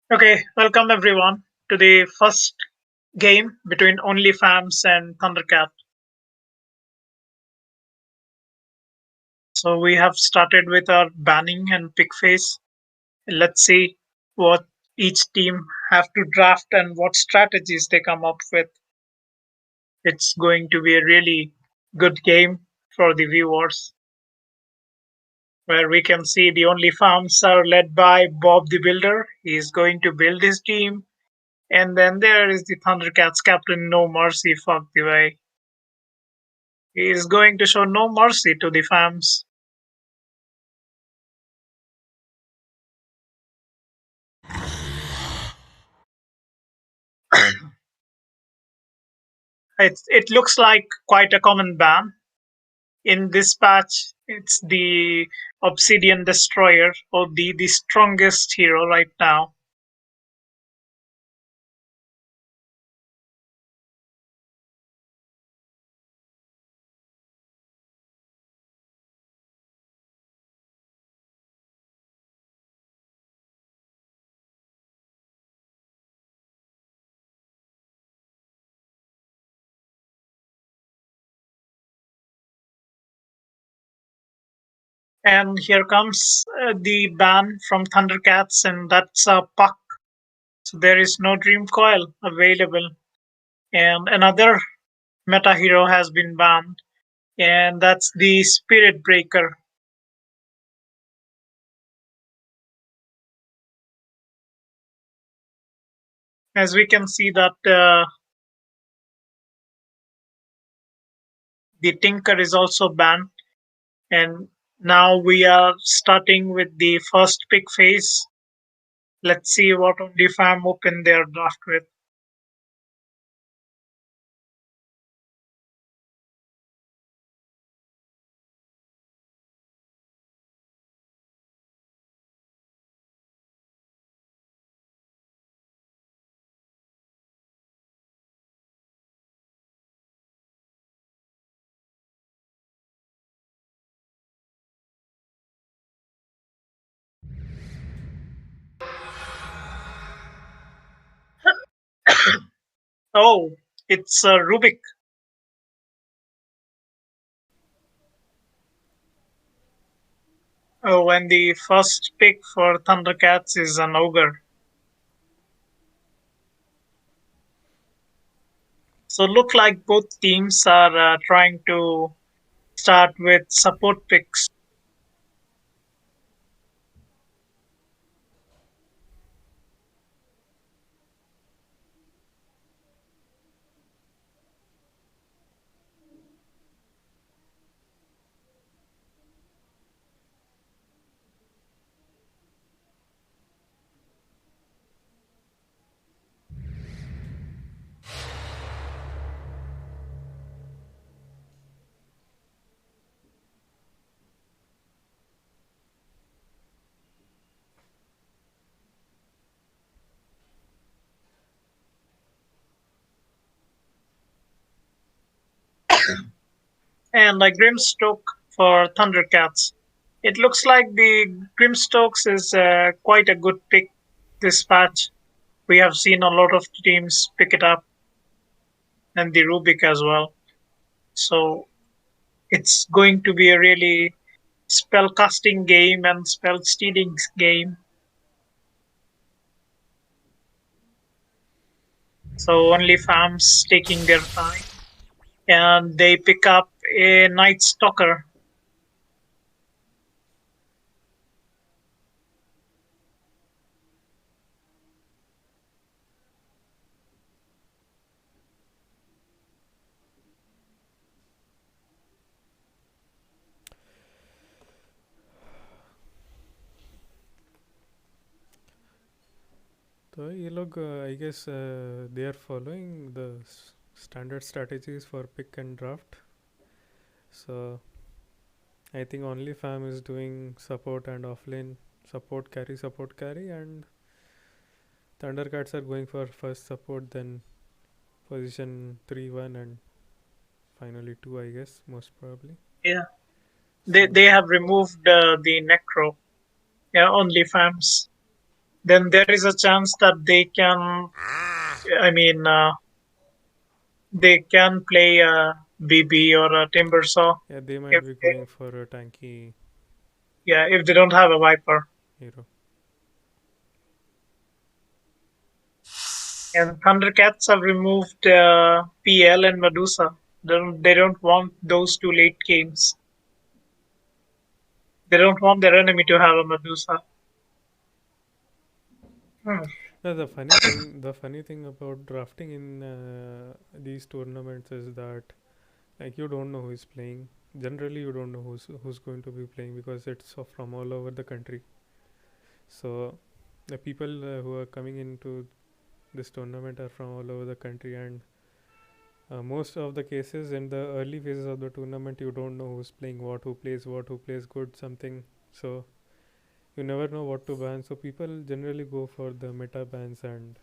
Okay, welcome everyone to the first game between Onlyfams and ThunderCat. So we have started with our banning and pick phase. Let's see what each team have to draft and what strategies they come up with. It's going to be a really good game for the viewers, where we can see the Onlyfams are led by Bob the Builder. He is going to build his team, and then there is the ThunderCats captain No Mercy Fuck the way. He is going to show no mercy to the fams. It looks like quite a common ban. In this patch, it's the Obsidian Destroyer, or the strongest hero right now. And here comes the ban from ThunderCats, and that's a Puck. So there is no Dream Coil available. And another meta hero has been banned, and that's the Spirit Breaker. As we can see that the Tinker is also banned. And now we are starting with the first pick phase. Let's see what Onlyfam open their draft with. Oh, it's Rubik. Oh, and the first pick for Thundercats is an ogre. So look like both teams are trying to start with support picks. And a Grimstoke for Thundercats. It looks like the Grimstokes is quite a good pick this patch. We have seen a lot of teams pick it up, and the Rubik as well. So it's going to be a really spell casting game and spell stealing game. So only farms taking their time, and they pick up a Night Stalker. तो ये लोग I guess they are following the standard strategies for pick and draft. So I think only fam is doing support and offlane support carry, and Thundercats are going for first support, then position 3-1, and finally 2, I guess, most probably. Yeah, they So they have removed the Necro. Yeah, only farms. then there is a chance that they can, I mean, they can play a BB or a Timber Saw Yeah, they might if be they, going for a tanky yeah, if they don't have a Viper. hero. And ThunderCats have removed PL and Medusa. They don't want those two late games. They don't want their enemy to have a Medusa. Hmm. No, the funny thing about drafting in these tournaments is that like you don't know who is playing. Generally, you don't know who's going to be playing because it's from all over the country. So the people who are coming into this tournament are from all over the country, and most of the cases in the early phases of the tournament, you don't know who's playing what, who plays good, something. So you never know what to ban. So people generally go for the meta bans and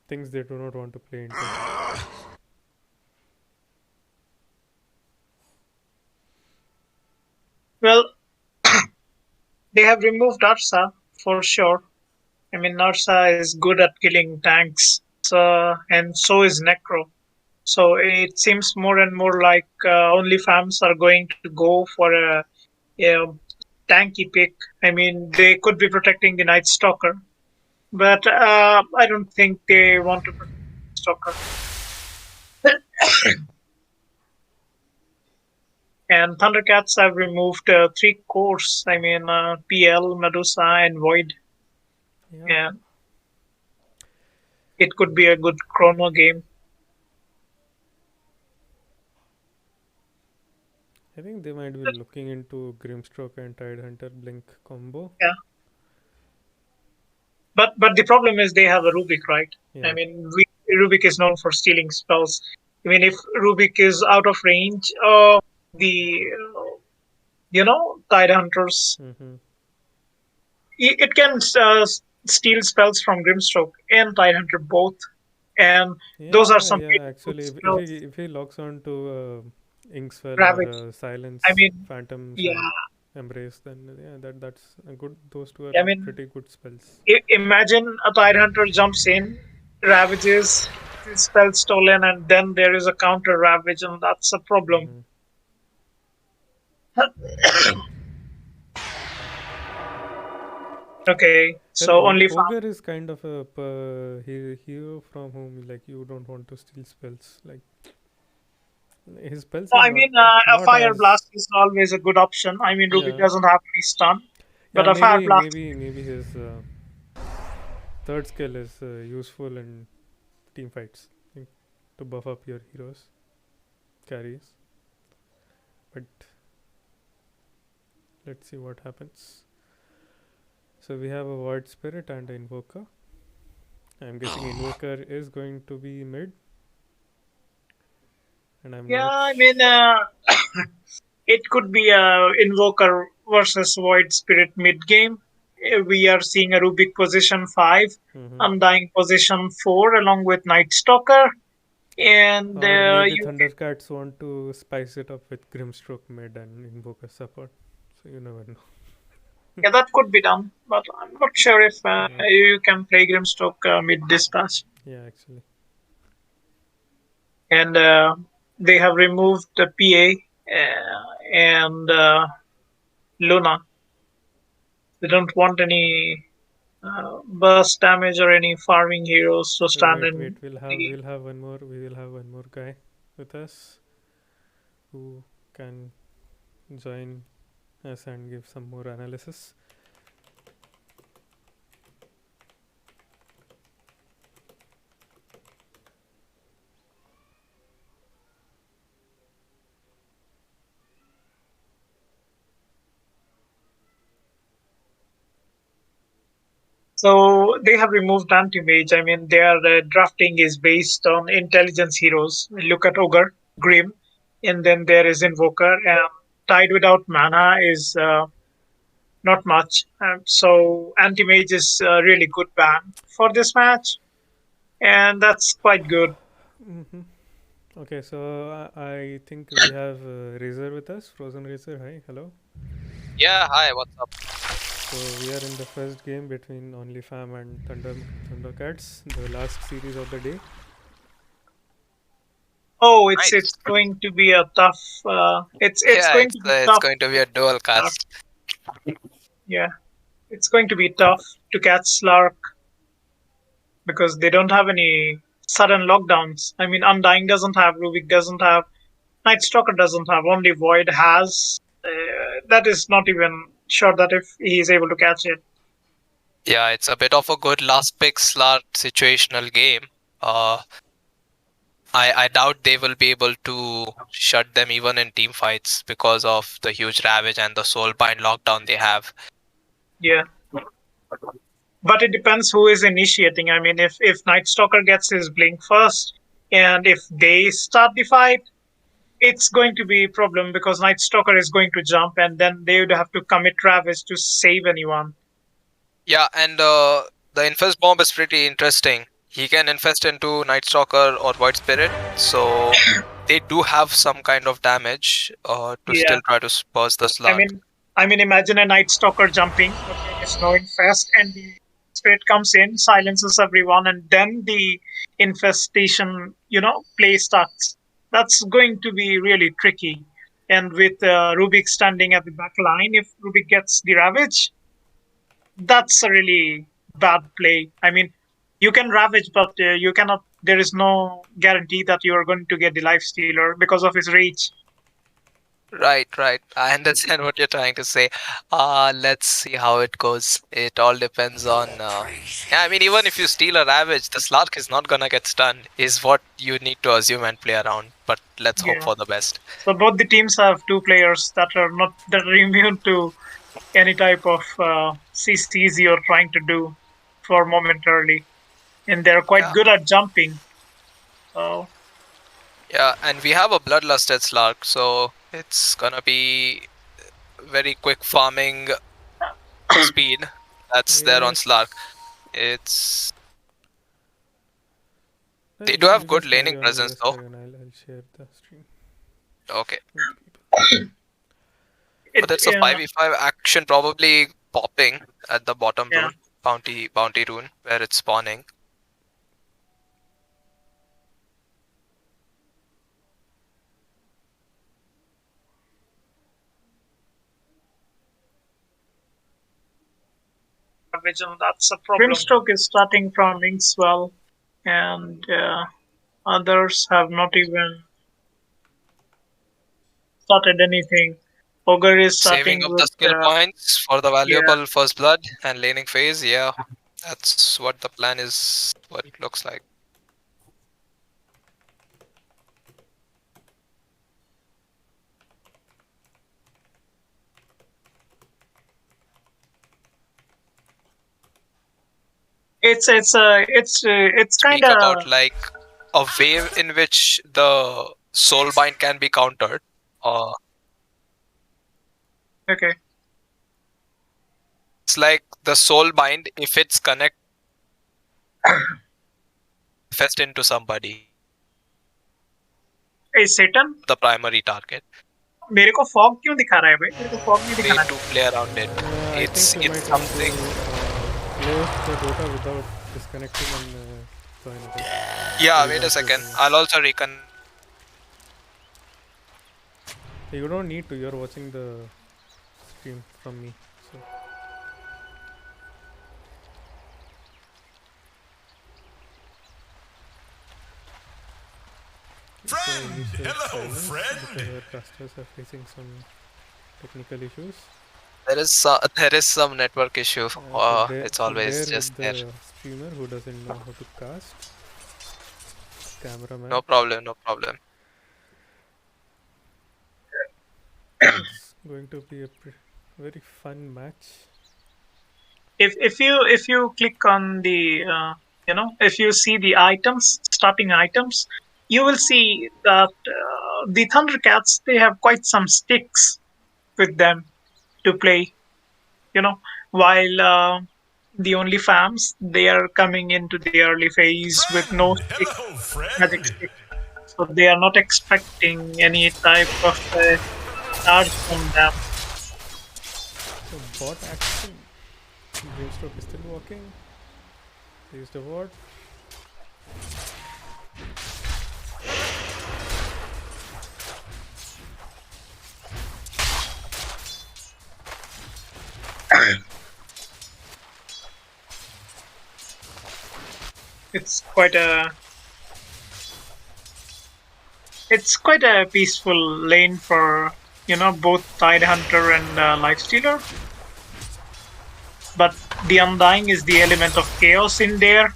things they do not want to play into. Well, they have removed Ursa for sure. I mean, Ursa is good at killing tanks, and so is Necro. So it seems more and more like Onlyfams are going to go for a tanky pick. I mean, they could be protecting the Night Stalker, but I don't think they want to protect the Stalker. And Thundercats have removed three cores. I mean, PL, Medusa, and Void. Yeah, And it could be a good chrono game. I think they might be looking into Grimstroke and Tidehunter Blink combo. Yeah, but the problem is they have a Rubik, right? I Yeah. mean, Rubik is known for stealing spells. I mean, if Rubik is out of range, the Tide Hunters, Mm-hmm. it can steal spells from Grimstroke and Tide Hunter both, and those are Yeah, some yeah. really good Actually, spells. if he locks on to Inkswell or Ravage. I Silence, mean, Phantoms, yeah. and Embrace, then yeah, that's a good. Those two are I mean, pretty good spells. imagine a Tide Hunter jumps in, ravages, spell stolen, and then there is a counter ravage, and that's a problem. Mm-hmm. Okay, Well, so only farm. Ogre is kind of a hero from whom like you don't want to steal spells. Like his spells are I mean, a not fire as blast is always a good option. I mean, Ruby yeah, doesn't have any stun, yeah. but a fire blast. Maybe his third skill is useful in team fights, like, to buff up your heroes carries. But let's see what happens. So we have a Void Spirit and an Invoker. I'm guessing Invoker is going to be mid, and I'm Yeah, not. I mean, it could be a Invoker versus Void Spirit mid game. We are seeing a Rubik position 5, Mm-hmm. Undying position 4, along with Night Stalker. And Or maybe you Thundercats want to spice it up with Grimstroke mid and Invoker support. So you never know. Yeah, that could be done, but I'm not sure if Yeah, you can play Grimstock mid dispatch. yeah, actually. And they have removed the PA and Luna. They don't want any burst damage or any farming heroes to So stand wait, in the. we'll have one more. We will have one more guy with us who can join us and give some more analysis. So they have removed anti-mage. I mean, their drafting is based on intelligence heroes. Look at Ogre, Grim, and then there is Invoker. And Tide without mana is not much. So anti-mage is a really good ban for this match, and that's quite good. Mm-hmm. Okay, so I think we have Razor with us. Frozen Razor, hi, hello. Yeah, hi, what's up? So we are in the first game between Onlyfam and ThunderCats, the last series of the day. Oh, it's Nice. going to be a tough. It's Yeah, going it's to be uh, it's tough. going to be a dual Slark. cast. Yeah, it's going to be tough to catch Slark because they don't have any sudden lockdowns. I mean, Undying doesn't have, Rubik doesn't have, Night Stalker doesn't have. Only Void has. That is not even sure that if he is able to catch it. Yeah, it's a bit of a good last pick slot situational game. Uh, I doubt they will be able to shut them even in team fights because of the huge Ravage and the Soulbind lockdown they have. Yeah. But it depends who is initiating. I mean, if Night Stalker gets his blink first, and if they start the fight, it's going to be a problem because Night Stalker is going to jump, and then they would have to commit Ravage to save anyone. Yeah, and the Infest Bomb is pretty interesting. He can infest into Night Stalker or Void Spirit, so they do have some kind of damage to Yeah. still try to spurs the I slot. mean, imagine a Night Stalker jumping. Okay, there's no infest, and the spirit comes in, silences everyone, and then the infestation, play starts. That's going to be really tricky. And with Rubik standing at the back line, if Rubik gets the Ravage, that's a really bad play. I mean, you can Ravage, but you cannot. There is no guarantee that you are going to get the Life Stealer because of his reach. Right, right. I understand what you're trying to say. Let's see how it goes. It all depends on. Yeah, I mean, even if you steal a Ravage, the Slark is not gonna get stunned, is what you need to assume and play around. But let's hope Yeah. for the best. So both the teams have two players that are immune to any type of CCZ you're trying to do for momentarily, and they're quite Yeah, good at jumping. So yeah, and we have a Bloodlusted Slark, so it's gonna be very quick farming speed that's there on Slark. Yes. It's No, they you do have good just carry laning on. You presence just though. carry on. I'll share the stream Okay. with the people. Oh, it that's a 5v5 action probably popping at the bottom yeah, rune, bounty rune, where it's spawning. Vision, that's a problem. Grimstroke is starting from Inkswell, and others have not even started anything. Ogre is Saving starting up the with skill points for the yeah. valuable first blood and laning phase. Yeah, that's what the plan is, what it looks like. It's kind Speak about of like a wave in which the soulbind can be countered. okay. It's like the soulbind, if it's connect fest into somebody, Hey Satan, the primary target. मेरे को fog क्यों दिखा रहा है भाई? मेरे को fog नहीं Way दिखा to play around it. I think you It's might want to something. close the Dota without disconnecting and join again. Yeah, For wait a example, second. I'll also reconnect. you don't need to. You're watching the stream from me. So Friend! Hello, friend! because our casters are facing some technical issues. There is some network issue. It's So always bear just with there. the streamer who doesn't know how to cast. Cameraman. No problem, no problem. It's going to be a very fun match. If you click on the if you see the items, starting items, you will see that the Thundercats, they have quite some sticks with them to play. While the Onlyfams, they are coming into the early phase with no Friend! stick, Hello, magic friend! stick, so they are not expecting any type of charge from them. So bot action. Grimstroke is still walking. Use the ward. It's quite a peaceful lane for both Tidehunter and Lifestealer. But the Undying is the element of chaos in there.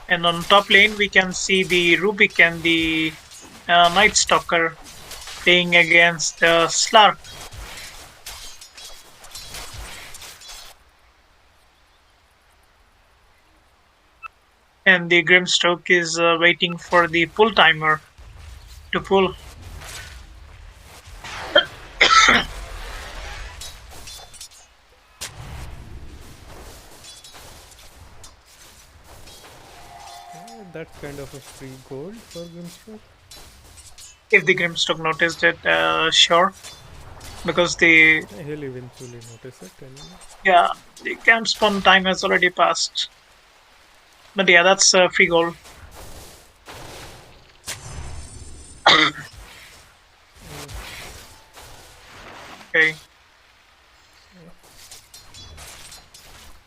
And on top lane, we can see the Rubik and the Night Stalker playing against Slark. And the Grimstroke is waiting for the pull timer to pull. That's kind of a free gold for Grimstroke. If the Grimstroke noticed it, sure. Because the He'll eventually notice it anyway. Yeah, the camp spawn time has already passed. But yeah, that's free gold. Okay.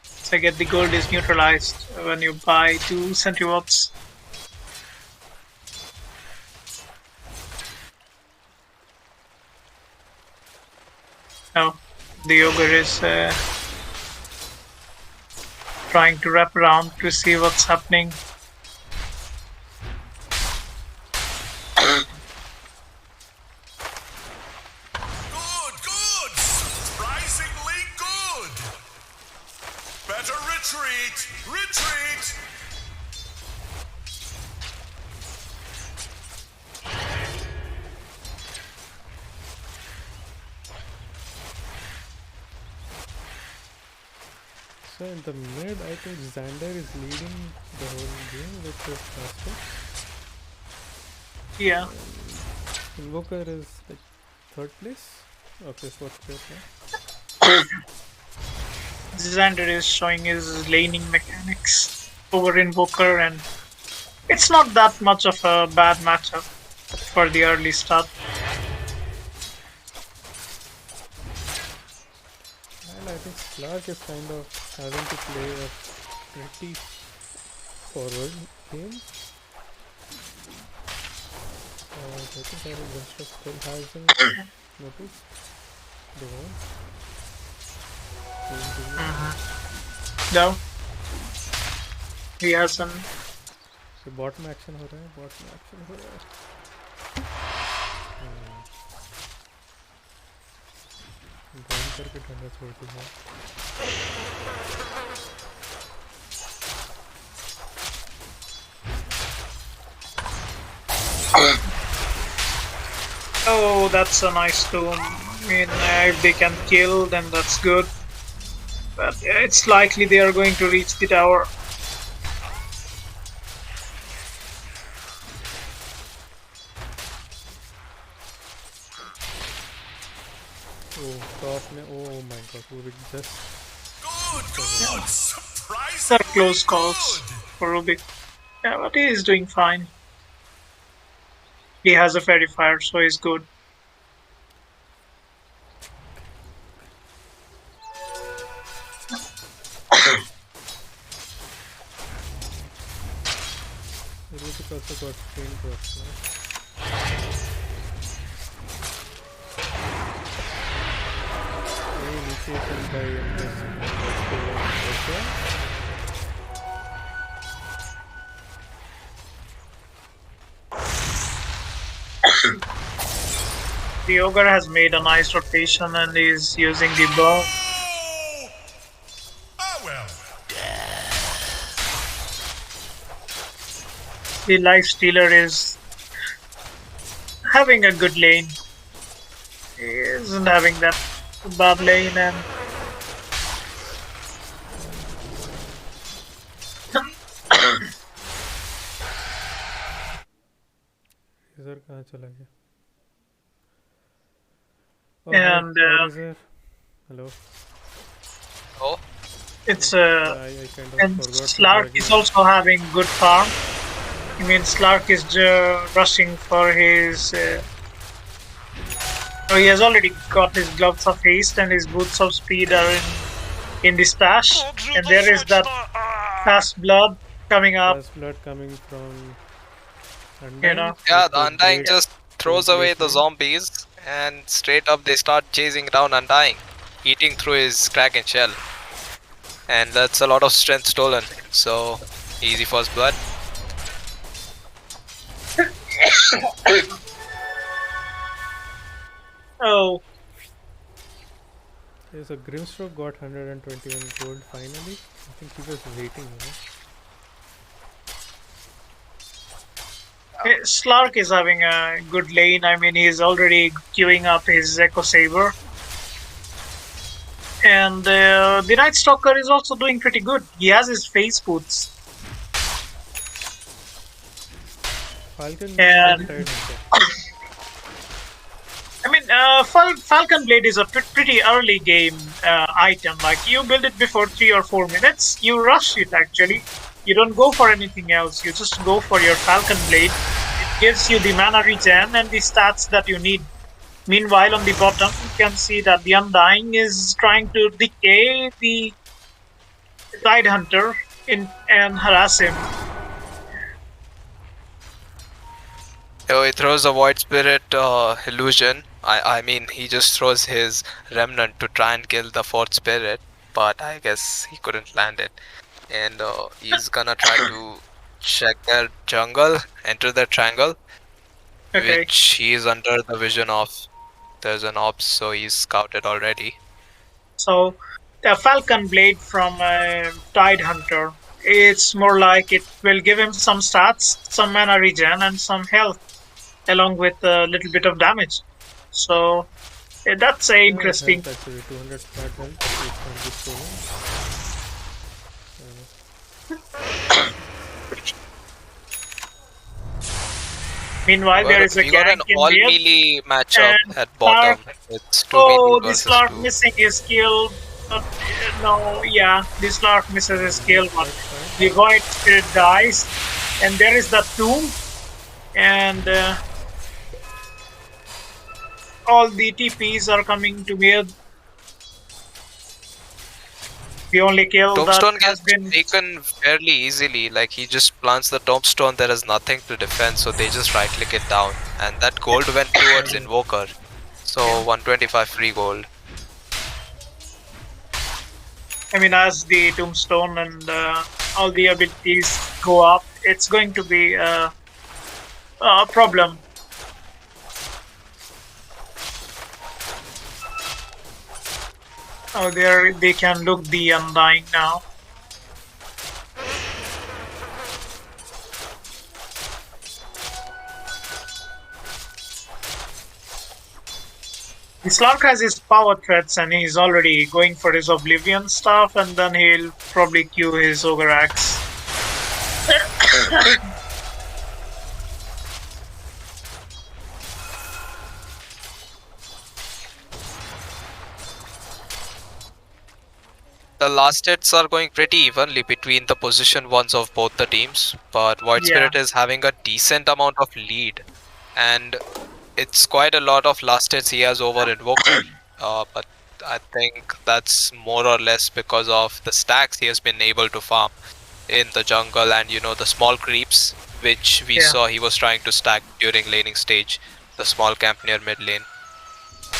So I get the gold is neutralized when you buy 2 sentry wards. Now, the ogre is trying to wrap around to see what's happening. Good! Surprisingly good! Better retreat! Retreat! So in the mid, I think Xander is leading the whole game with his faster. Yeah. Invoker is like 3rd place. Okay, 4th place now. Xander is showing his laning mechanics over Invoker, and it's not that much of a bad matchup for the early start. And I think Slark is kind of having to play a pretty forward game. I think Grimstroke still hasn't noticed the wall. No, he hasn't. So bottom action हो रहा है, bottom action हो रहा है. Down करके ठंडा छोड़ दूँगा. Oh, that's a nice tomb. I mean, if they can kill, then that's good. But it's likely they are going to reach the tower. Oh, top में, oh my god, Rubik just. Good! Surprisingly They're close calls good. for Rubik. Yeah, but he is doing fine. He has a fairy fire, so he's good. Rubik also got screen drops now. Initiation by The ogre has made a nice rotation and is using the bow. Oh well. The life stealer is having a good lane. He isn't having that bad lane, and Scissor कहाँ चला गया? Oh, And hi Razer. Hello. Oh, it's Yeah, I kind of and forgot to Slark drag is you. also having good farm. I mean, Slark is rushing for his. Oh, he has already got his gloves of haste and his boots of speed are in the stash, and there is that fast blood coming up. Fast blood coming from You Undying. know, yeah, with the Undying great just throws team away the placement. zombies and straight up they start chasing down Undying, eating through his Kraken shell. And that's a lot of strength stolen. So, easy first blood. oh, Okay, so Grimstroke got 121 gold finally. I think he was waiting, Slark is having a good lane. I mean, he's already queuing up his Echo Saber. And the Night Stalker is also doing pretty good. He has his face boots. Falcon And Tide Hunter. I mean, Falcon Blade is a pretty early game item. Like, you build it before 3 or 4 minutes, you rush it actually. You don't go for anything else, you just go for your Falcon Blade. It gives you the mana regen and the stats that you need. Meanwhile, on the bottom, you can see that the Undying is trying to decay the Tide Hunter and harass him. Oh, he throws a Void Spirit illusion. I mean, he just throws his Remnant to try and kill the 4th Spirit, but I guess he couldn't land it. And he's gonna try to check their jungle, enter their triangle, Okay. which he's under the vision of. There's an ops, so he's scouted already. So, a Falcon Blade from Tide Hunter, it's more like it will give him some stats, some mana regen, and some health, along with a little bit of damage. So, that's interesting. Health actually, 200 flat health, which can be stolen. Meanwhile, there is a We got an gank in all mid. melee matchup and at bottom. It's 2 Oh, melee this versus Lark 2. missing his kill. No, yeah, this Lark misses his kill, but the Void Spirit dies. And there is the tomb. And all the TPs are coming to mid. The only kill Tombstone that has gets been taken fairly easily. Like, he just plants the tombstone, there is nothing to defend, so they just right click it down. And that gold went towards Invoker. So 125 free gold. I mean, as the tombstone and all the abilities go up, it's going to be a problem. Oh, they can look the Undying now. The Slark has his power threats and he's already going for his Oblivion stuff, and then he'll probably queue his Ogre Axe. The last hits are going pretty evenly between the position ones of both the teams, but Void Spirit is having a decent amount of lead, and it's quite a lot of last hits he has over Invoker. But I think that's more or less because of the stacks he has been able to farm in the jungle, and the small creeps which we saw he was trying to stack during laning stage, the small camp near mid lane.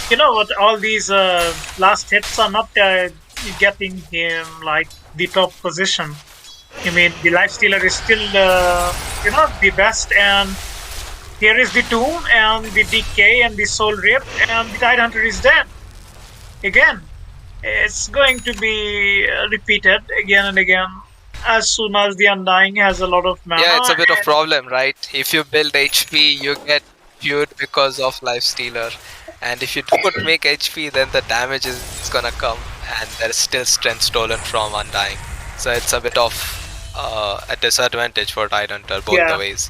You know what? All these last hits are not getting him like the top position. I mean, the Lifestealer is still the best, and here is the Tomb and the Decay and the Soul Rip, and the Tide Hunter is dead. Again, it's going to be repeated again and again as soon as the Undying has a lot of mana. Yeah, it's a bit of problem, right? If you build HP, you get queued because of Lifestealer. And if you don't make HP, then the damage is gonna come, and there's still strength stolen from Undying. So it's a bit of a disadvantage for Tide Hunter both the ways.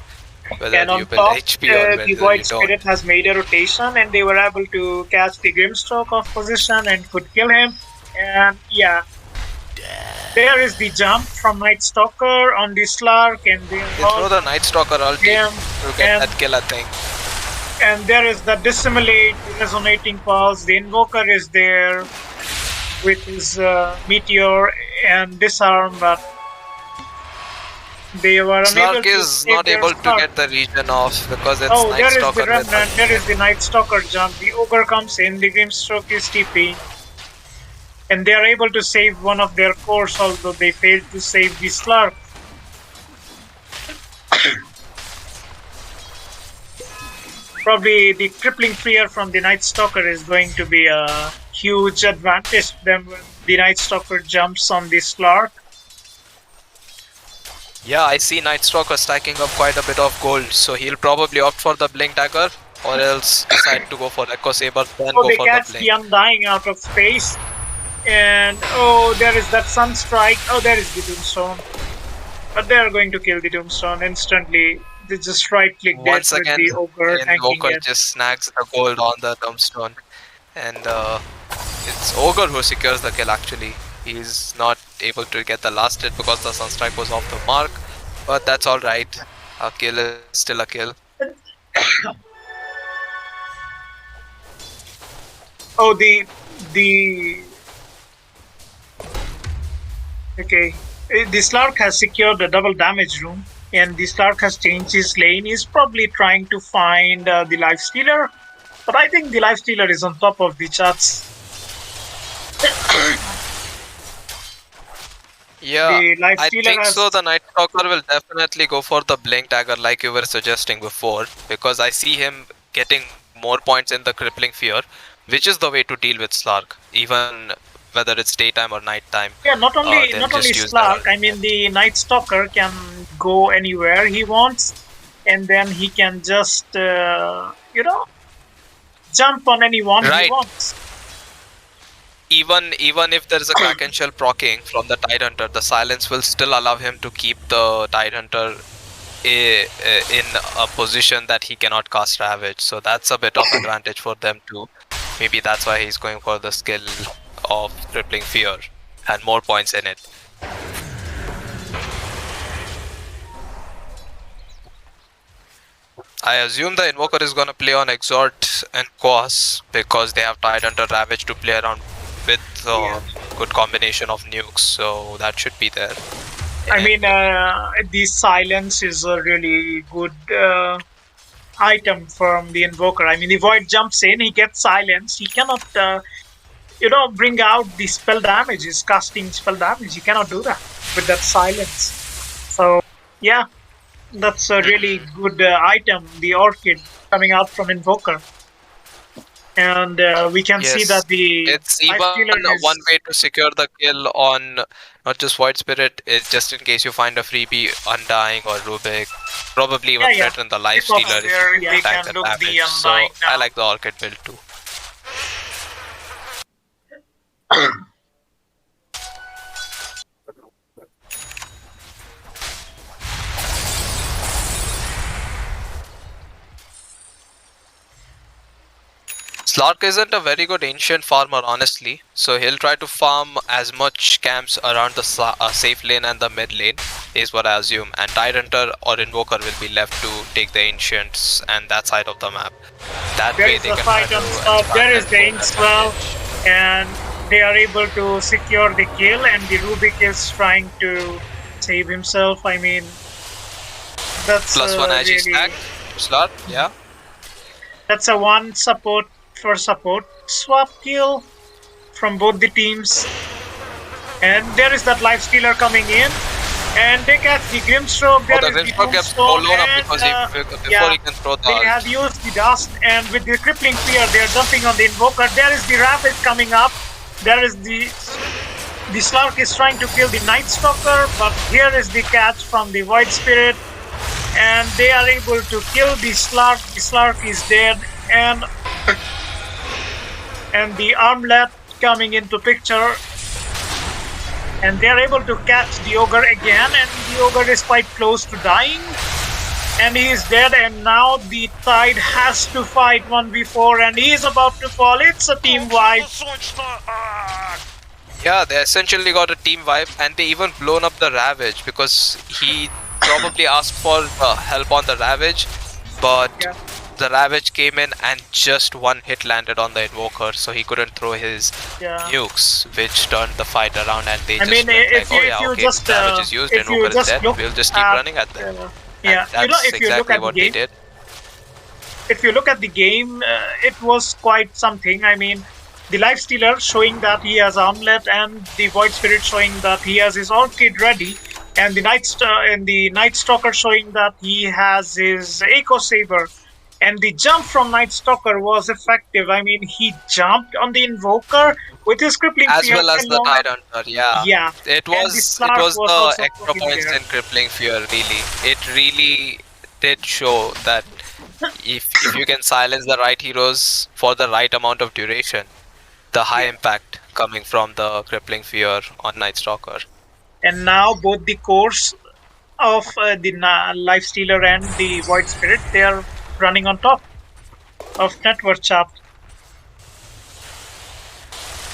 whether And you on build top, HP or whether the you Void don't. Spirit has made a rotation, and they were able to catch the Grimstroke off position and could kill him. And yeah, there is the jump from Night Stalker on the Slark, and they They all throw the Night Stalker ulti him. to get And that kill, I think. and there is the Dissimulate, the Resonating Pulse. The Invoker is there with his Meteor and Disarm, but they were unable Slark to is save not their able to Slark. get the region off because it's Oh, Night there is Stalker the with Remnant, there is ultimate. the Night Stalker jump. The Ogre comes in, the Grimstroke is TP. And they are able to save one of their cores, although they failed to save the Slark. Probably the crippling fear from the Night Stalker is going to be a huge advantage to them when the Night Stalker jumps on the Slark. Yeah, I see Night Stalker stacking up quite a bit of gold, so he'll probably opt for the Blink Dagger or else decide to go for Echo Saber, then Oh, go they for the catch Blink. the Undying out of space. And oh, there is that Sunstrike. Oh, there is the Tombstone. But they are going to kill the Tombstone instantly. They just right click there Once with again, the Ogre tanking Invoker it. just snags the gold on the Tombstone. And it's Ogre who secures the kill actually. He's not able to get the last hit because the Sunstrike was off the mark. But that's alright. A kill is still a kill. Oh, the okay. The Slark has secured the double damage room, and the Slark has changed his lane. He's probably trying to find the Lifestealer, but I think the Lifestealer is on top of the charts. Yeah, The I Lifestealer think has so. The Night Stalker will definitely go for the Blink Dagger like you were suggesting before, because I see him getting more points in the Crippling Fear, which is the way to deal with Slark, even whether it's daytime or nighttime. yeah, not only they'll not only just use Slark. the- I mean, the Night Stalker can go anywhere he wants, and then he can just jump on anyone he Right. wants. Even if there is a Kraken Shell proccing from the Tidehunter, the silence will still allow him to keep the Tidehunter in a position that he cannot cast Ravage. So that's a bit of advantage for them too. Maybe that's why he's going for the skill of Crippling Fear and more points in it. I assume the Invoker is gonna play on Exhort and Quas because they have Tidehunter Ravage to play around with good combination of nukes, so that should be there. I mean, the silence is a really good item from the Invoker. I mean, the Void jumps in, he gets silence. He cannot, bring out the spell damage. He's casting spell damage. He cannot do that with that silence. So, yeah, that's a really good item, the Orchid coming out from Invoker. And we can see Yes, that the it's even Lifestealer is- one way to secure the kill on not just Void Spirit, is just in case you find a freebie, Undying or Rubik. Probably even Yeah, yeah. threaten the Lifestealer if There you they attack can the look the damage. So Undying I now. like the Orchid build too. Slark isn't a very good ancient farmer, honestly, so he'll try to farm as much camps around the safe lane and the mid lane, is what I assume, and Tidehunter or Invoker will be left to take the ancients and that side of the map. That There way is they a can fight try on to top. expand There is and the take Inkswell, advantage. and they are able to secure the kill, and the Rubik is trying to save himself. I mean, that's Plus one AG really, stack, Slark, yeah. that's a one support for support swap kill from both the teams. And there is that Lifestealer coming in, and they catch the Grimstroke. There Oh, the is the Grimstroke gets Tombstone, blown up and, because before yeah, he can throw the they ult. have used the dust, and with the crippling fear, they are jumping on the Invoker. There is the Ravage coming up. There is the Slark is trying to kill the Night Stalker, but here is the catch from the Void Spirit, and they are able to kill the Slark. The Slark is dead, and the Armlet coming into picture. And they are able to catch the Ogre again, and the Ogre is quite close to dying. And he is dead, and now the Tide has to fight 1v4, and he is about to fall. It's a team wipe. Yeah, they essentially got a team wipe, and they even blown up the Ravage because he probably asked for help on the Ravage, but the Ravage came in and just one hit landed on the Invoker, so he couldn't throw his nukes, which turned the fight around, and they Ravage is used, Invoker is dead, we'll just keep running at them. Yeah, that's exactly what they did. If you look at the game, it was quite something. I mean, the Lifestealer showing that he has Armlet, and the Void Spirit showing that he has his Orchid ready, and the Night Stalker showing that he has his Echo Saber. And the jump from Night Stalker was effective. I mean, he jumped on the Invoker with his crippling as fear. As well as the Tidehunter, yeah. It was the extra points in crippling fear, really. It really did show that if you can silence the right heroes for the right amount of duration, the high impact coming from the crippling fear on Night Stalker. And now both the cores of the Lifestealer and the Void Spirit, they are running on top of Network Shaft.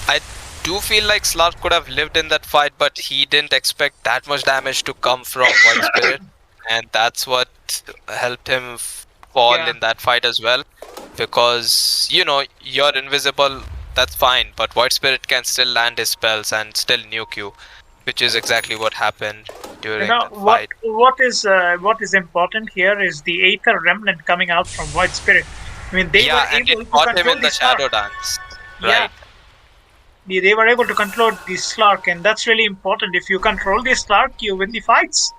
I do feel like Slark could have lived in that fight, but he didn't expect that much damage to come from Void Spirit, and that's what helped him fall in that fight as well. Because, you know, you're invisible, that's fine, but Void Spirit can still land his spells and still nuke you, which is exactly what happened during the fight. What is important here is the Aether Remnant coming out from Void Spirit. I mean, they were able to caught him control in the Shadow Dance. Right. Yeah. They were able to control the Slark, and that's really important. If you control the Slark, you win the fights.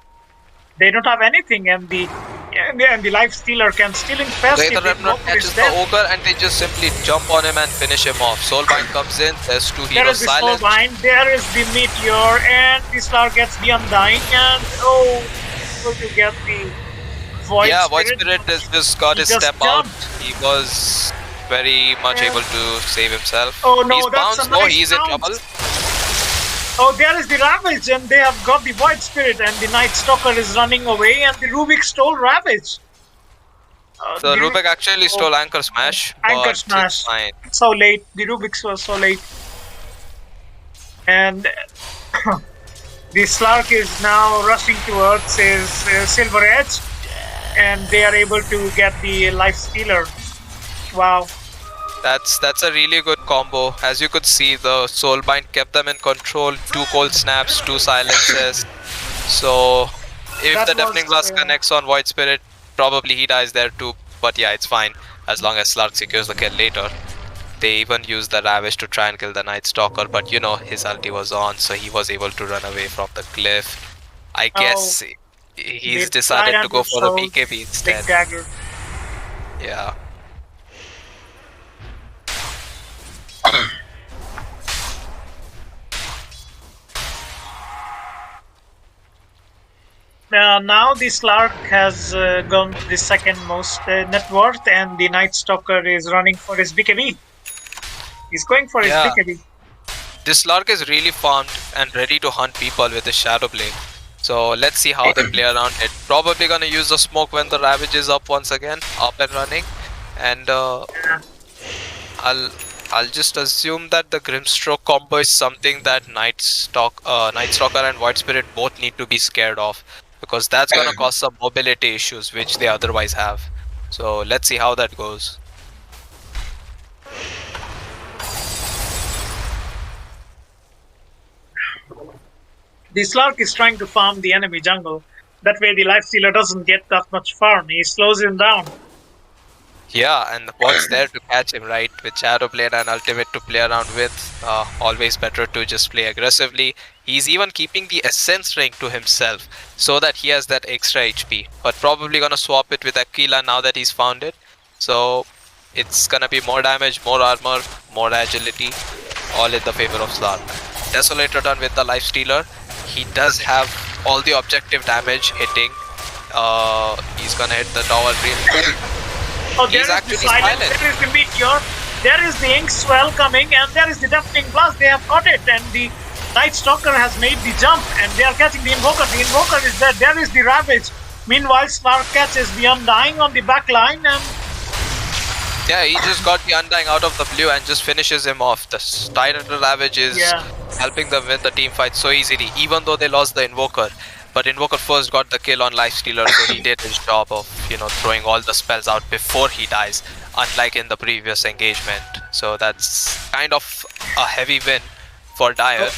They don't have anything, and the Lifestealer can still infest. The Aether Remnant catches the Ogre, and they just simply jump on him and finish him off. Soulbind comes in, there's two heroes silenced. There is the Soulbind, there is the Meteor, and the Slark gets the Undying, and able to get the Void Spirit. Void Spirit has just got his step out. He was very much able to save himself. Oh no, he's that's bounced. a nice He's in trouble. Oh, there is the Ravage, and they have got the Void Spirit, and the Night Stalker is running away, and the Rubik stole Ravage. The Rubik actually stole Anchor Smash. Anchor Smash. So late. The Rubiks were so late. And the Slark is now rushing towards his Silver Edge, and they are able to get the Lifestealer. Wow. That's a really good combo. As you could see, the Soulbind kept them in control. 2 cold snaps, 2 silences. So if the Deafening Blast connects on Void Spirit, probably he dies there too. But yeah, it's fine as long as Slark secures the kill later. They even used the Ravage to try and kill the Night Stalker, but you know, his ulti was on, so he was able to run away from the cliff. I guess he's decided to go for the BKB instead. Yeah. Now the Slark has gone the second most net worth, and the Night Stalker is running for his BKB. He's going for his BKB. This Slark is really farmed and ready to hunt people with his Shadow Blade. So let's see how they play around it. Probably gonna use the smoke when the Ravage is up once again, up and running. And I'll just assume that the Grimstroke combo is something that Night Stalker and Void Spirit both need to be scared of, because that's gonna cause some mobility issues which they otherwise have. So let's see how that goes. The Slark is trying to farm the enemy jungle. That way the Lifestealer doesn't get that much farm. He slows him down. Yeah, and what's there to catch him, right? With Shadow Blade and Ultimate to play around with, always better to just play aggressively. He's even keeping the Essence Ring to himself so that he has that extra HP. But probably gonna swap it with Aquila now that he's found it. So it's gonna be more damage, more armor, more agility, all in the favor of Slark. Desolator done with the Lifestealer. He does have all the objective damage hitting. He's gonna hit the tower really good. Oh, there is the silence, there is the Meteor, there is the Ink Swell coming, and there is the Deafening Blast. They have caught it, and the Night Stalker has made the jump, and they are catching the Invoker. The Invoker is there. There is the Ravage. Meanwhile, ThunderCats is the Undying on the back line, and Yeah, he just got the Undying out of the blue and just finishes him off. The Tidehunter Ravage is helping them win the team fight so easily, even though they lost the Invoker. But Invoker first got the kill on Lifestealer, so he did his job of, throwing all the spells out before he dies, unlike in the previous engagement. So that's kind of a heavy win for Dire.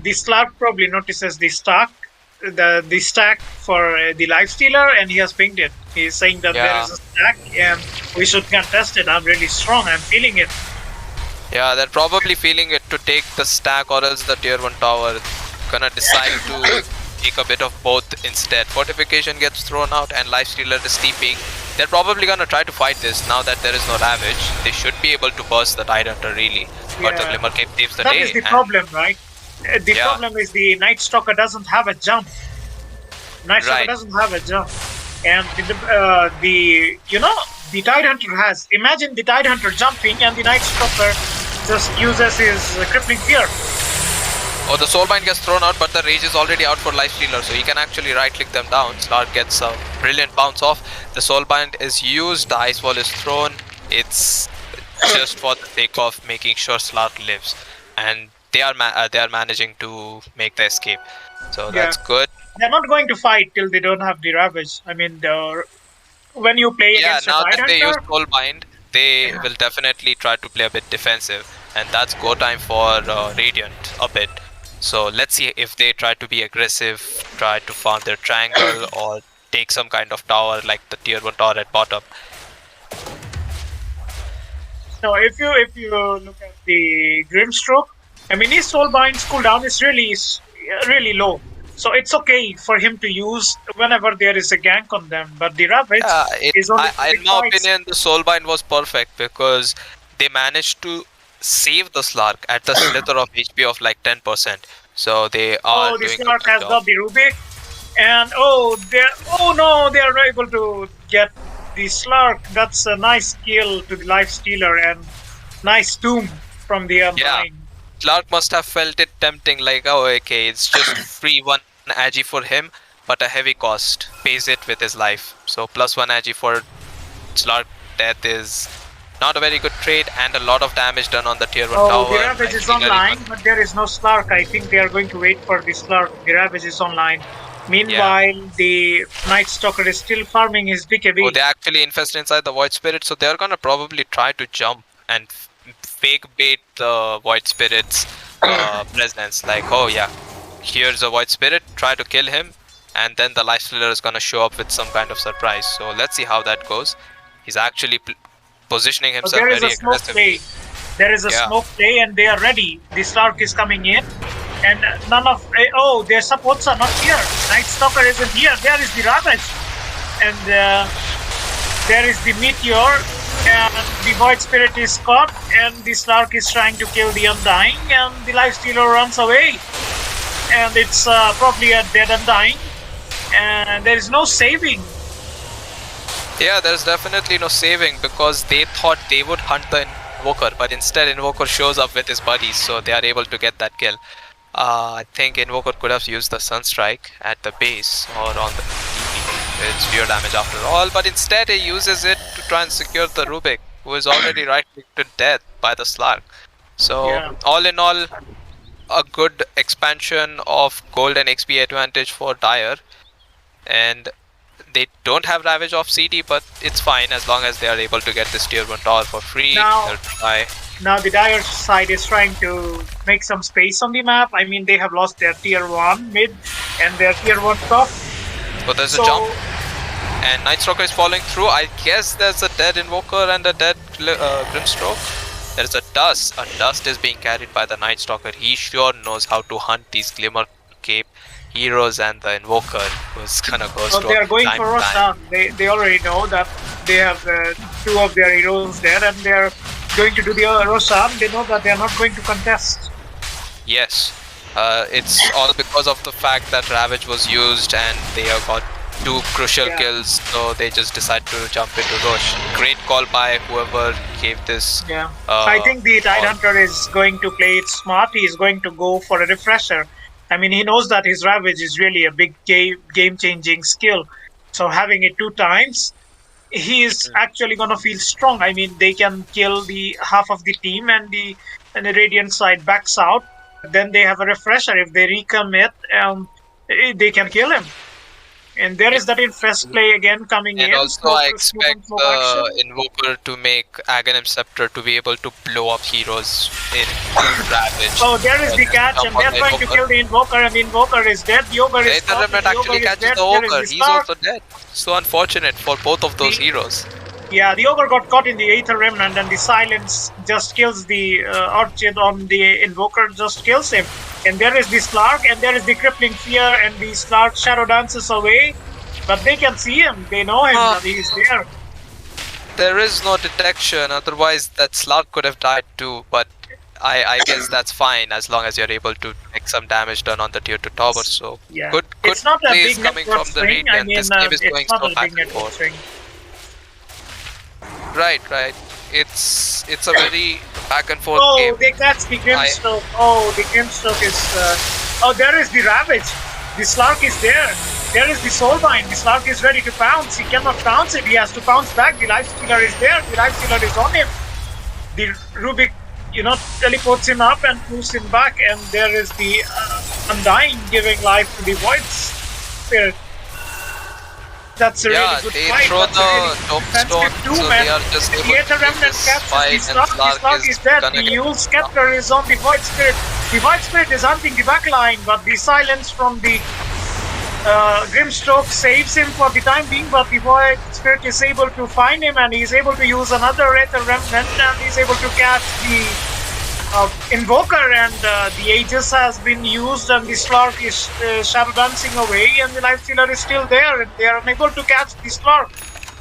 the Slark probably notices the stack, the stack for the Lifestealer, and he has pinged it. He's saying that there is a stack and we should contest it. I'm really strong. I'm feeling it. Yeah, they're probably feeling it to take the stack, or else the tier 1 tower gonna decide to take a bit of both instead. Fortification gets thrown out and Lifestealer is TPing. They're probably gonna try to fight this now that there is no Ravage. They should be able to burst the Tidehunter really. But the Glimmer Cape saves the day. That is the problem, right? The problem is the Night Stalker doesn't have a jump. Night Stalker doesn't have a jump. And the Tidehunter has. Imagine the Tidehunter jumping and the Night Stalker just uses his crippling fear. Oh, the Soulbind gets thrown out, but the Rage is already out for Lifestealer, so he can actually right-click them down. Slark gets a brilliant bounce off. The Soulbind is used, the Ice Wall is thrown. It's just for the sake of making sure Slark lives. And they are managing to make the escape. So that's good. They're not going to fight till they don't have the Ravage. I mean, when you play against now a that they use Tidehunter, Soulbind, they will definitely try to play a bit defensive. And that's go time for Radiant a bit. So let's see if they try to be aggressive, try to farm their triangle, or take some kind of tower like the tier 1 tower at bottom. no, if you look at the Grimstroke, I mean, his Soulbind's cooldown is really low. So it's okay for him to use whenever there is a gank on them. But the Ravage is only in my opinion, the Soulbind was perfect because they managed to save the Slark at the slither of HP of like 10%. So they are the doing a Slark good has job. got the Rubik, and they are able to get the Slark. That's a nice kill to the Lifestealer and nice tomb from the Undying. Slark must have felt it tempting, like, oh, okay, it's just free 1 agi for him, but a heavy cost. Pays it with his life. So plus 1 agi for Slark death is not a very good trade, and a lot of damage done on the tier 1 tower. The Ravage is online, but there is no Slark. I think they are going to wait for the Slark. The Ravage is online. Meanwhile, the Night Stalker is still farming his BKB. Oh, they actually infest inside the Void Spirit, so they're gonna probably try to jump and fake bait the Void Spirit's presence. Like, oh yeah, here's a Void Spirit, try to kill him, and then the Lifestealer is gonna show up with some kind of surprise. So let's see how that goes. He's actually positioning himself there is very a smoke aggressively. play. There is a smoke play, and they are ready. The Slark is coming in, and none of their supports are not here. Night Stalker isn't here. There is the Ravage, and there is the Meteor, and the Void Spirit is caught, and the Slark is trying to kill the Undying, and the Lifestealer runs away, and it's probably a dead Undying, and there is no saving. Yeah, there's definitely no saving because they thought they would hunt the Invoker, but instead Invoker shows up with his buddies, so they are able to get that kill. I think Invoker could have used the Sunstrike at the base or on the TP. It's pure damage after all, but instead he uses it to try and secure the Rubik, who is already right-clicked to death by the Slark. So all in all, a good expansion of gold and XP advantage for Dire, and they don't have Ravage off CD, but it's fine as long as they are able to get this tier 1 tower for free. They'll try. Now the Dire side is trying to make some space on the map. I mean, they have lost their tier 1 mid and their tier 1 top. So there's a jump, and Night Stalker is falling through. I guess there's a dead Invoker and a dead Grimstroke. There's a Dust. A Dust is being carried by the Night Stalker. He sure knows how to hunt these Glimmer Cape heroes and the Invoker, who's gonna go So they are going for Roshan. They already know that they have 2 of their heroes there, and they are going to do the Roshan. They know that they are not going to contest. Yes, it's all because of the fact that Ravage was used and they have got 2 crucial kills, so they just decide to jump into Rosh. Great call by whoever gave this. I think the Tidehunter is going to play it smart. He is going to go for a refresher. I mean, he knows that his Ravage is really a big game-changing skill. So having it 2 times, he is actually gonna feel strong. I mean, they can kill the half of the team, and the Radiant side backs out. Then they have a refresher. If they recommit, they can kill him. And there is that infest play again coming And in. also, I expect smoke action. the Invoker to make Aghanim Scepter to be able to blow up heroes in Ravage. Oh, there is the catch, jump and on they're the trying to Invoker. kill the Invoker, and the Invoker is dead. The Ogre is The Remnant actually catches the Ogre. He's also dead. So unfortunate for both of those heroes. Yeah, the Ogre got caught in the Aether Remnant, and the Silence just kills the Orchid on the Invoker, just kills him. And there is the Slark, and there is the Crippling Fear, and the Slark shadow dances away. But they can see him, they know him, that he is there. There is no detection, otherwise that Slark could have died too, but I guess that's fine as long as you're able to make some damage done on the tier 2 tower. So Yeah. good It's not a plays big coming network from the swing. Radiant. I mean, This game is it's going not so a back big and network forth. swing. Right. It's a very back and forth Oh, game. they catch the Grimstroke. Oh, the Grimstroke is... Oh, there is the Ravage. The Slark is there. There is the Soulbind. The Slark is ready to pounce. He cannot pounce it. He has to pounce back. The Lifestealer is there. The Lifestealer is on him. The Rubik, teleports him up and pulls him back. And there is the Undying giving life to the Void Spirit. That's a really good they fight. throw That's a the really tombstone, defensive so they are just able the Aether to keep Remnant this catches fight, the and Slark. The Slark is dead. gonna The get Yule Scepter is on the Void Spirit. The Void Spirit is hunting the backline, but the Silence from the Grimstroke saves him for the time being, but the Void Spirit is able to find him, and he's able to use another Aether Remnant, and he's able to catch the Invoker, and the Aegis has been used, and the Slark is shadow dancing away, and the Lifestealer is still there, and they are unable to catch the Slark.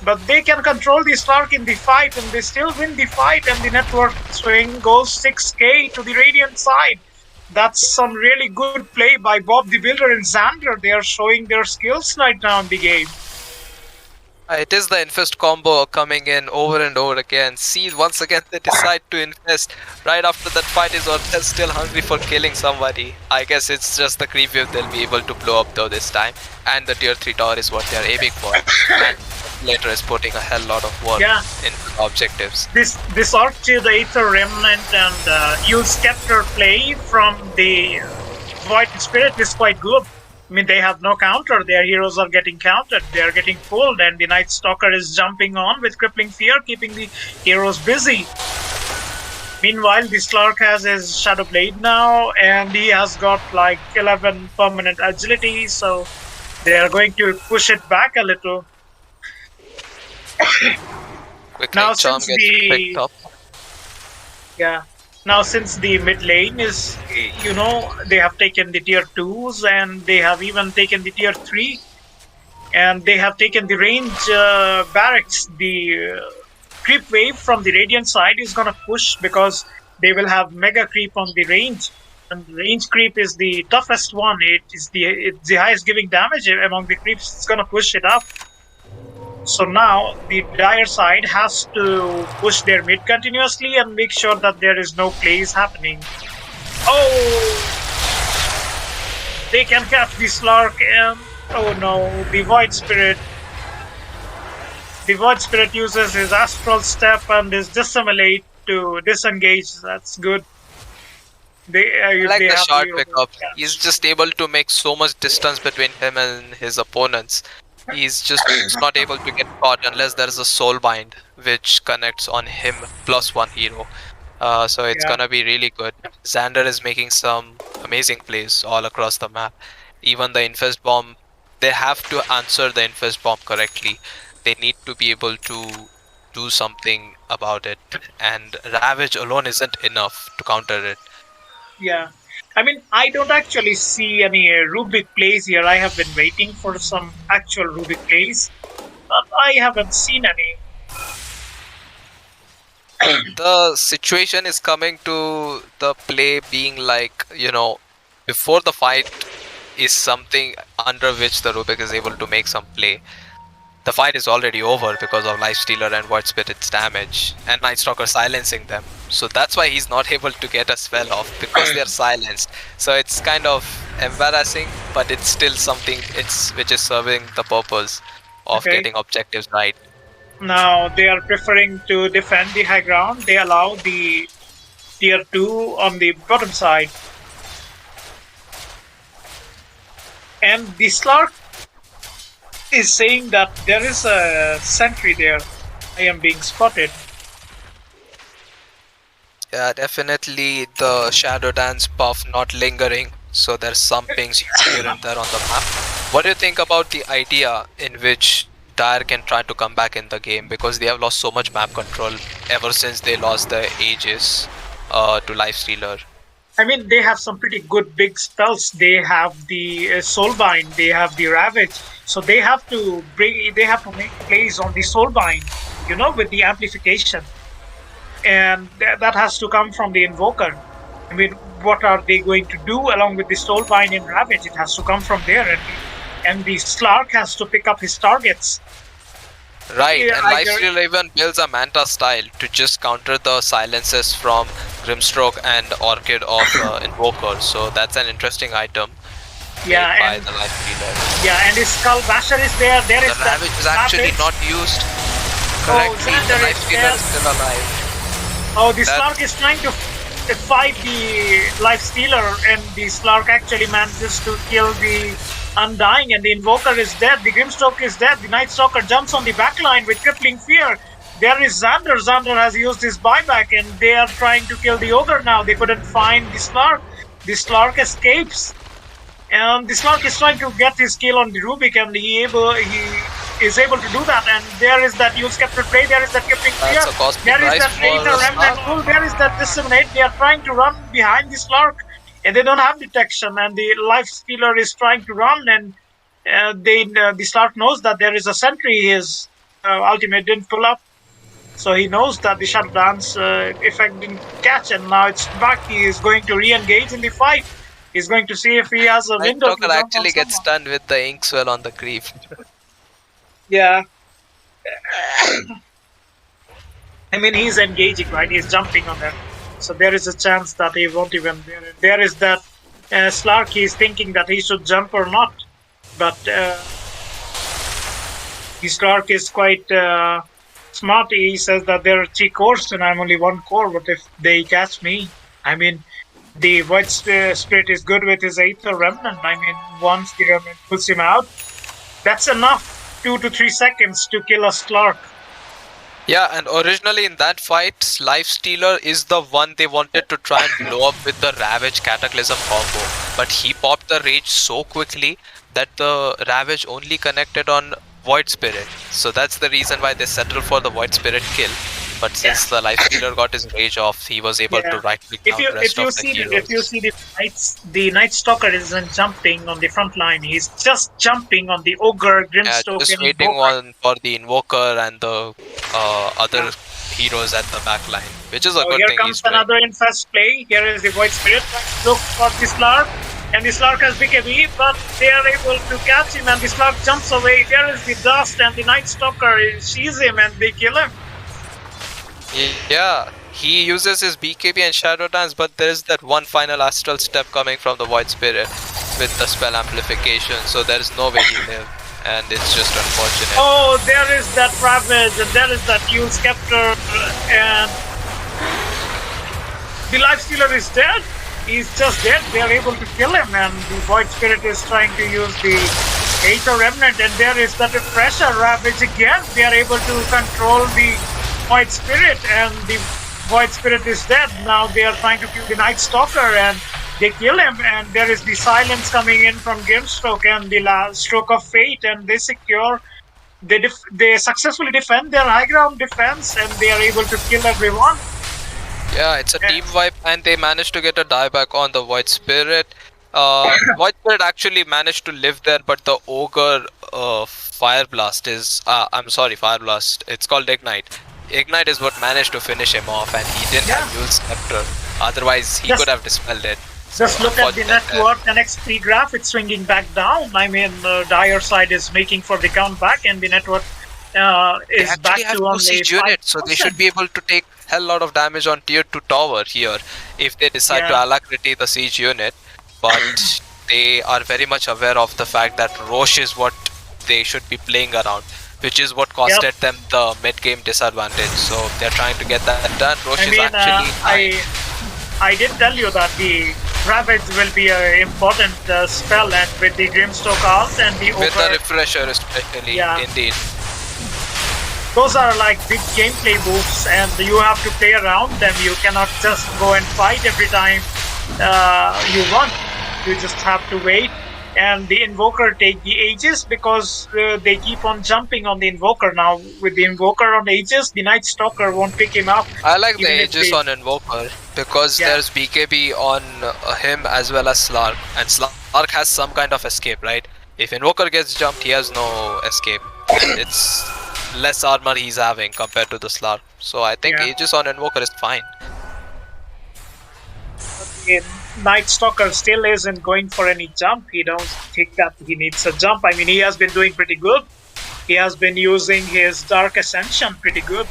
But they can control the Slark in the fight, and they still win the fight, and the network swing goes 6k to the Radiant side. That's some really good play by Bob the Builder and Xander. They are showing their skills right now in the game. It is the infest combo coming in over and over again. See, once again they decide to infest right after that fight is, or they're still hungry for killing somebody. I guess it's just the creep wave they'll be able to blow up though this time, and the tier 3 tower is what they're aiming for. And later is putting a hell lot of work in objectives. This Orchid, Aether Remnant, and Yule Scepter play from the Void Spirit is quite good. I mean, they have no counter. Their heroes are getting countered. They are getting pulled, and the Night Stalker is jumping on with Crippling Fear, keeping the heroes busy. Meanwhile, the Slark has his Shadow Blade now, and he has got like 11 permanent agility, so they are going to push it back a little. Quick Now, charm since gets picked up. Now, since the mid lane is, they have taken the tier 2s, and they have even taken the tier 3, and they have taken the range barracks. The creep wave from the Radiant side is gonna push, because they will have mega creep on the range, and range creep is the toughest one. It's the highest giving damage among the creeps. It's gonna push it up. So now the Dire side has to push their mid continuously and make sure that there is no plays happening. Oh! They can catch the Slark, and oh no, the Void Spirit. The Void Spirit uses his Astral Step and his Dissimulate to disengage. That's good. I like the shot pickup. He's just able to make so much distance between him and his opponents. He's just not able to get caught unless there is a Soulbind, which connects on him plus one hero. So it's gonna be really good. Xander is making some amazing plays all across the map. Even the Infest Bomb, they have to answer the Infest Bomb correctly. They need to be able to do something about it. And Ravage alone isn't enough to counter it. Yeah. I mean, I don't actually see any Rubik plays here. I have been waiting for some actual Rubik plays, but I haven't seen any. The situation is coming to the play being like, before the fight is something under which the Rubik is able to make some play. The fight is already over because of Lifestealer and Void Spirit's damage, and Night Stalker silencing them. So that's why he's not able to get a spell off, because they're silenced. So it's kind of embarrassing, but it's still something which is serving the purpose of Okay. getting objectives right. Now they are preferring to defend the high ground. They allow the tier 2 on the bottom side. And the Slark is saying that there is a sentry there. I am being spotted. Yeah, definitely the Shadow Dance buff not lingering, so there's some pings here and there on the map. What do you think about the idea in which Dire can try to come back in the game, because they have lost so much map control ever since they lost the Aegis to Lifestealer? I mean, they have some pretty good big spells. They have the Soulbind, they have the Ravage, so they have to make plays on the Soulbind, you know, with the amplification, and that has to come from the Invoker. I mean, what are they going to do along with the Soulbind and Ravage? It has to come from there, and the Slark has to pick up his targets. Right, Yeah, and I Lifestealer even builds a Manta style to just counter the silences from Grimstroke and Orchid of Invoker, so that's an interesting item Yeah, made by and the Lifestealer. yeah, and his Skull Basher is there. There The is that Ravage is actually Ravage. not used correctly. The Xander is Lifestealer there. is still alive. Oh, the That- Slark is trying to fight the Lifestealer, and the Slark actually manages to kill the Undying, and the Invoker is dead. The Grimstroke is dead. The Night Stalker jumps on the backline with Crippling Fear. There is Xander. Xander has used his buyback, and they are trying to kill the Ogre now. They couldn't find the Slark. The Slark escapes, and the Slark is trying to get his kill on the Rubik, and he is able to do that. And there is that Use Scepter play. There is that Crippling Fear. That's a costly There is price that for Traitor the Remnant Slark. Pool. There is that Disseminate. They are trying to run behind the Slark, and they don't have detection. And the Lifestealer is trying to run, and the Slark knows that there is a sentry. His ultimate didn't pull up, so he knows that the Shadow Dance effect didn't catch, and now it's back. He is going to re-engage in the fight. He's going to see if he has a window to Nightstalker jump actually on gets someone. stunned with the Inkswell on the creep. Yeah. I mean, he's engaging, right? He's jumping on them. So there is a chance that he won't even... There is that Slark, he's thinking that he should jump or not. But the Slark is quite smart. He says that there are 3 cores and I'm only 1 core. What if they catch me? I mean, the Void Spirit is good with his Aether Remnant. I mean, once the Remnant puts him out, that's enough. 2 to 3 seconds to kill a Slark. Yeah, and originally in that fight, Lifestealer is the one they wanted to try and blow up with the Ravage Cataclysm combo. But he popped the Rage so quickly that the Ravage only connected on Void Spirit. So that's the reason why they settled for the Void Spirit kill. But since the Lifestealer got his Rage off, he was able to right-click down the rest of the heroes. If you see the Night Stalker isn't jumping on the front line. He's just jumping on the Ogre, Yeah, Grimstroke, just and waiting Invoker. for the Invoker and the other heroes at the back line, which is a So good here thing. comes another Infest play. Here is the Void Spirit. Look for the Slark. And the Slark has BKB, but they are able to catch him, and the Slark jumps away. There is the Dust, and the Night Stalker sees him, and they kill him. Yeah, he uses his BKB and Shadow Dance, but there is that one final astral step coming from the Void Spirit with the spell amplification, so there is no way he lives, and it's just unfortunate. Oh, there is that Ravage, and there is that Yule Scepter, and the Lifestealer is dead. He's just dead. They are able to kill him, and the Void Spirit is trying to use the Aether Remnant, and there is that Refresher Ravage again. They are able to control the Void Spirit, and the Void Spirit is dead. Now they are trying to kill the Night Stalker, and they kill him, and there is the Silence coming in from Grimstroke and the last Stroke of Fate, and they secure. They successfully defend their high ground defense, and they are able to kill everyone. Yeah, it's a team wipe, and they managed to get a dieback on the Void Spirit. Void Spirit actually managed to live there, but the Ogre Fire Blast is... Fire Blast. It's called Ignite. Ignite is what managed to finish him off, and he didn't have Yule Scepter. Otherwise, he could have dispelled it. Just look at the net worth and XP graph. It's swinging back down. I mean, Dire side is making for the count back, and the net worth is back They actually have to two only siege units, so they should 5%. be able to take hell lot of damage on tier 2 tower here if they decide to alacrity the siege unit. But they are very much aware of the fact that Roche is what they should be playing around. which is what costed them the mid-game disadvantage. So they're trying to get that done. Roche is actually I did tell you that the Ravage will be an important spell, and with the Grimstroke ult and the with the refresher especially, indeed. Those are like big gameplay moves, and you have to play around them. You cannot just go and fight every time you want. You just have to wait. And the Invoker take the Aegis because they keep on jumping on the Invoker. Now, with the Invoker on Aegis, the Night Stalker won't pick him up. I like the Aegis on Invoker because there's BKB on him as well as Slark. And Slark has some kind of escape, right? If Invoker gets jumped, he has no escape. It's less armor he's having compared to the Slark. So I think Aegis on Invoker is fine. Night Stalker still isn't going for any jump. He don't think that he needs a jump. I mean, he has been doing pretty good. He has been using his Dark Ascension pretty good.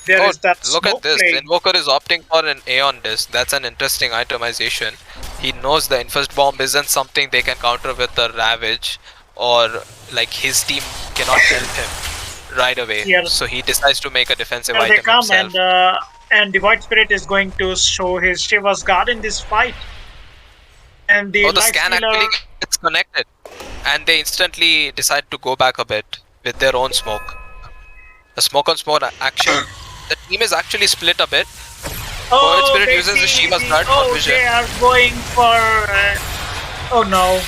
There is that look at this. Play. Invoker is opting for an Aeon Disc. That's an interesting itemization. He knows the Infest Bomb isn't something they can counter with the Ravage, or like his team cannot help him right away. So he decides to make a defensive item himself. And the White Spirit is going to show his Shiva's Guard in this fight. And the scan actually gets connected. And they instantly decide to go back a bit with their own smoke. The smoke on smoke action. The team is actually split a bit. White Spirit uses the Shiva's Guard for vision. They are going for... oh no.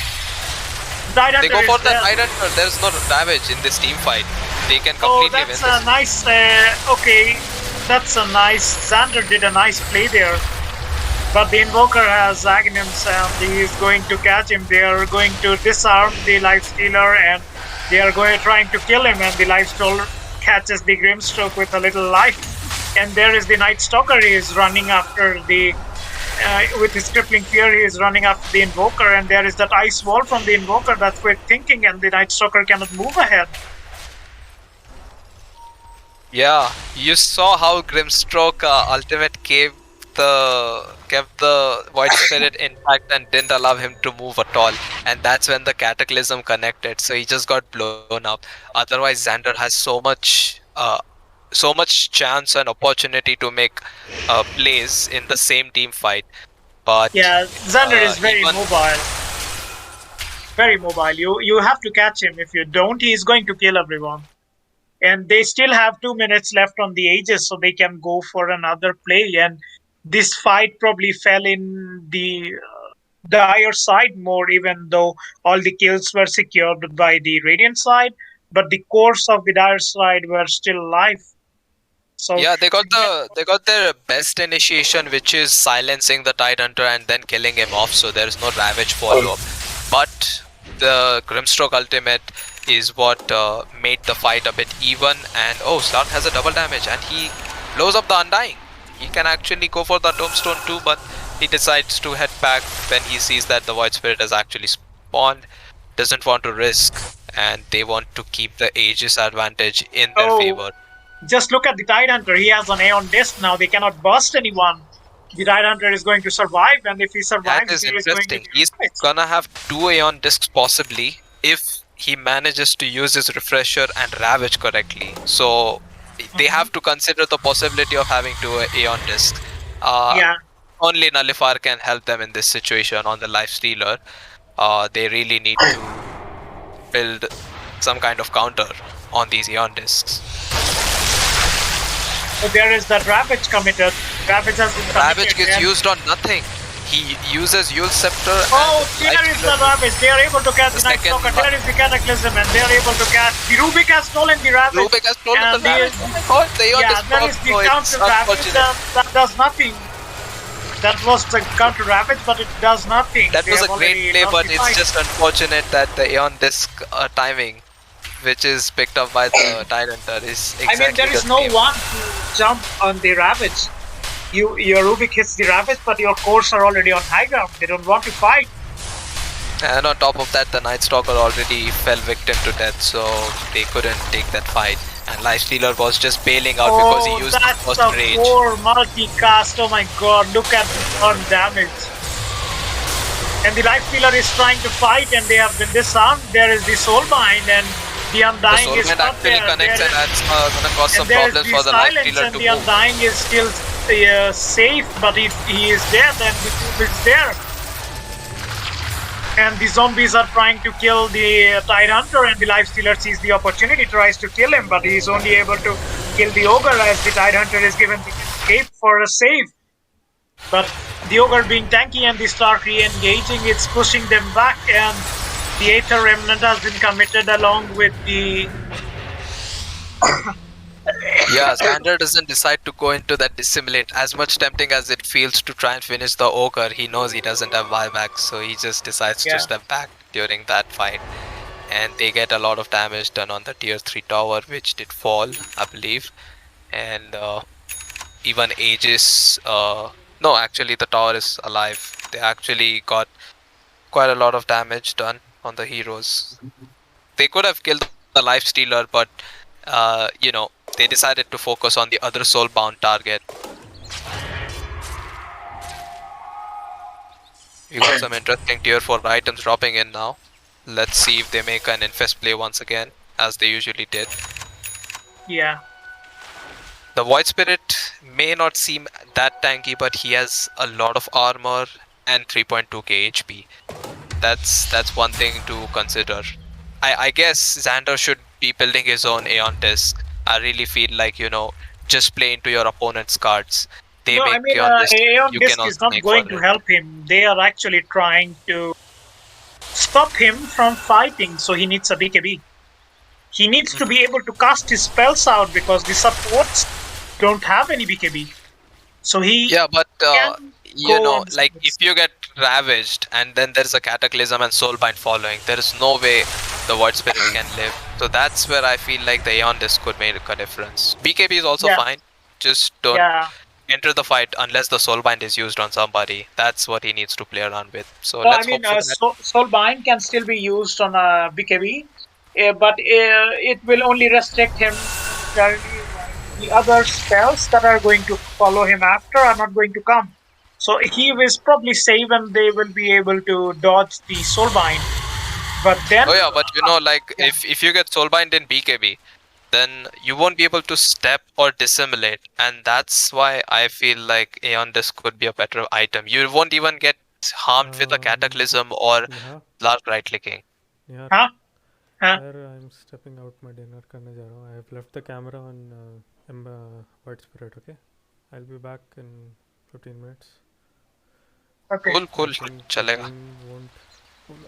They go for the Tidehunter. There's no damage in this team fight. They can completely win this. That's a nice... okay. That's a nice... Xander did a nice play there. But the Invoker has Aghanims and he is going to catch him. They are going to disarm the Lifestealer and they are trying to kill him, and the Lifestealer catches the Grimstroke with a little life. And there is the Night Stalker. He is running after the... with his Crippling Fear, he is running after the Invoker, and there is that Ice Wall from the Invoker that's quick thinking, and the Night Stalker cannot move ahead. Yeah, you saw how Grimstroke ultimate kept the White Spirit intact and didn't allow him to move at all, and that's when the Cataclysm connected, so he just got blown up. Otherwise, Xander has so much chance and opportunity to make plays in the same team fight. But Xander is very mobile. Very mobile. You have to catch him. If you don't, he is going to kill everyone. And they still have 2 minutes left on the Aegis, so they can go for another play. And this fight probably fell in the Dire side more, even though all the kills were secured by the Radiant side. But the cores of the Dire side were still alive. So yeah, they got their best initiation, which is silencing the Tidehunter and then killing him off, so there is no Ravage follow-up. But the Grimstroke ultimate is what made the fight a bit even, and Slark has a double damage and he blows up the Undying. He can actually go for the Tombstone too, but he decides to head back when he sees that the Void Spirit has actually spawned. Doesn't want to risk, and they want to keep the Aegis advantage in their favor. Just look at the Tidehunter. He has an Aeon Disc now. They cannot burst anyone. The Tidehunter is going to survive, and if he survives, that is interesting. He's gonna have 2 Aeon Discs possibly if he manages to use his Refresher and Ravage correctly. So they have to consider the possibility of having 2 Aeon Discs. Only Nullifier can help them in this situation on the Lifestealer. They really need to build some kind of counter on these Aeon Discs. So there is that Ravage committed. Ravage has been committed. Ravage gets used on nothing. He uses Yule Scepter. There is the Ravage. They are able to catch the Night Stalker. There is the Cataclysm, and they are able to catch. The Rubik has stolen the Ravage. Rubik has stolen the Ravage. That is the counter Ravage. That does nothing. That was the counter Ravage, but it does nothing. That was a great play, but it's just unfortunate that the Aeon Disc timing, which is picked up by the Tidehunter, is exactly I mean, there is no one to jump on the Ravage. Your Rubik hits the Ravage, but your cores are already on high ground. They don't want to fight. And on top of that, the Night Stalker already fell victim to death, so they couldn't take that fight. And Lifestealer was just bailing out because he used the first rage. That's a 4 multicast. Oh my god, look at the burn damage. And the Lifestealer is trying to fight, and they have been disarmed. There is the Soulbind, and The Undying The is soulmate not actually there. connects, and that's gonna cause some And there is problems the for the silence, Lifestealer and to the move. Undying is still safe, but if he is there, then the cube is there. And the zombies are trying to kill the Tidehunter, and the Lifestealer sees the opportunity, tries to kill him, but he is only able to kill the Ogre as the Tidehunter is given the escape for a save. But the Ogre being tanky and the Stark re-engaging, it's pushing them back, and the Aether Remnant has been committed along with the... Yeah, Xander doesn't decide to go into that dissimulate. As much tempting as it feels to try and finish the ogre, he knows he doesn't have buyback, so he just decides to step back during that fight. And they get a lot of damage done on the tier 3 tower, which did fall, I believe. And even Aegis, no, actually the tower is alive. They actually got quite a lot of damage done on the heroes. They could have killed the life stealer, but they decided to focus on the other soulbound target. We got some interesting tier 4 items dropping in now. Let's see if they make an infest play once again, as they usually did. Yeah. The Void Spirit may not seem that tanky, but he has a lot of armor and 3.2k HP. That's one thing to consider. I guess Xander should be building his own Aeon Disc. I really feel like, just play into your opponent's cards. They No, make I mean, Aeon Disc, Aeon you Disc can is also not make going for to it. help him. They are actually trying to stop him from fighting, so he needs a BKB. He needs to be able to cast his spells out because the supports don't have any BKB. So he Yeah, but can go on like supports. if you get ravaged and then there's a cataclysm and soulbind following, there is no way the Void Spirit can live. So that's where I feel like the Aeon Disc could make a difference. BKB is also fine. Just don't enter the fight unless the soulbind is used on somebody. That's what he needs to play around with. So No, let's I mean, hope for that. Soulbind can still be used on a BKB, but it will only restrict him. The other spells that are going to follow him after are not going to come. So he is probably safe and they will be able to dodge the Soulbind. But then... Oh yeah, but if you get soulbind in BKB, then you won't be able to step or dissimulate, and that's why I feel like Aeon Disc could be a better item. You won't even get harmed with a cataclysm or large right clicking. Yeah. Sir, I'm stepping out my dinner karne ja raha hu. I have left the camera on White Spirit, okay? I'll be back in 15 minutes. Okay. Cool, चलेगा. Oh,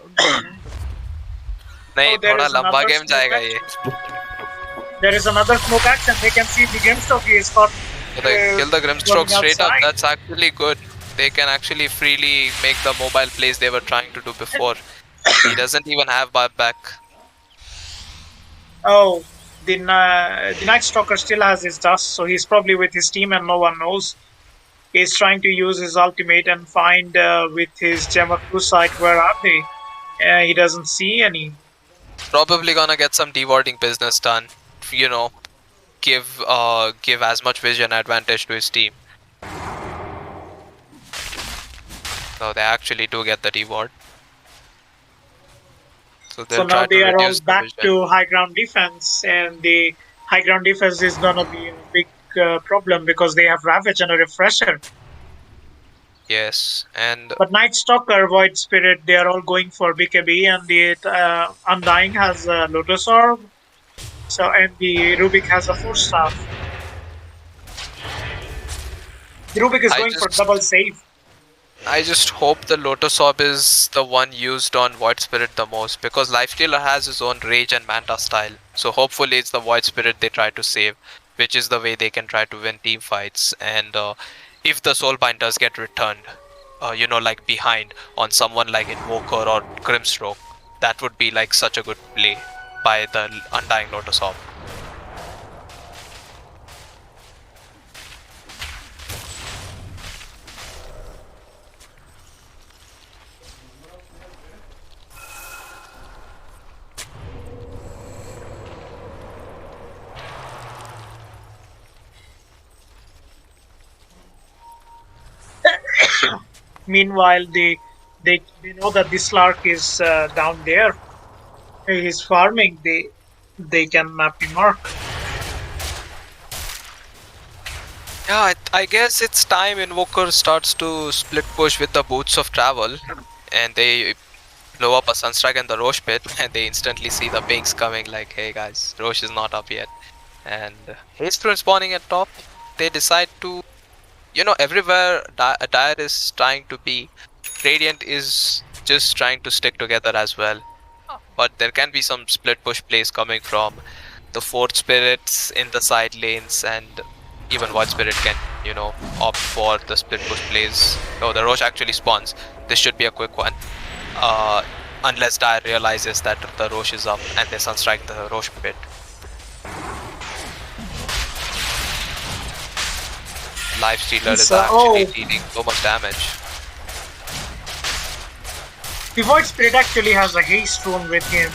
नहीं, there थोड़ा is लंबा another game smoke जाएगा action. ये. There is another smoke action. They can see the Grimstroke is for... They kill the Grimstroke going straight up. outside. That's actually good. They can actually freely make the mobile plays they were trying to do before. He doesn't even have buyback. Oh, the Night Stalker still has his dust, so he's probably with his team and no one knows. He's trying to use his ultimate and find with his Gem of Crusite where are they. He doesn't see any. Probably gonna get some dewarding business done. Give as much vision advantage to his team. So they actually do get the reward. So now they are all back vision. to high ground defense, and the high ground defense is gonna be a big problem because they have Ravage and a Refresher. Yes, and but Night Stalker, Void Spirit, they are all going for BKB, and the Undying has a Lotus Orb. So and the Rubik has a Force Staff. The Rubik is going for double save. I just hope the Lotus Orb is the one used on Void Spirit the most, because Lifestealer has his own Rage and Manta style. So hopefully it's the Void Spirit they try to save, which is the way they can try to win team fights. And if the Soulbind does get returned, like behind on someone like Invoker or Grimstroke, that would be like such a good play by the Undying Lotus Orb. Meanwhile, they know that the Slark is down there. He's farming. they can map the mark. Yeah, I guess it's time Invoker starts to split push with the Boots of Travel, and they blow up a Sunstrike in the Roche pit, and they instantly see the pigs coming like, hey guys, Roche is not up yet. And Haste spawning at top, they decide to, everywhere Dire is trying to be, Radiant is just trying to stick together as well. But there can be some split push plays coming from the Fort Spirits in the side lanes, and even Void Spirit can, opt for the split push plays. Oh, the Roche actually spawns. This should be a quick one. Unless Dire realizes that the Roche is up and they Sunstrike the Roche pit. Lifestealer is actually dealing so much damage. The Void Spirit actually has a haste rune with him.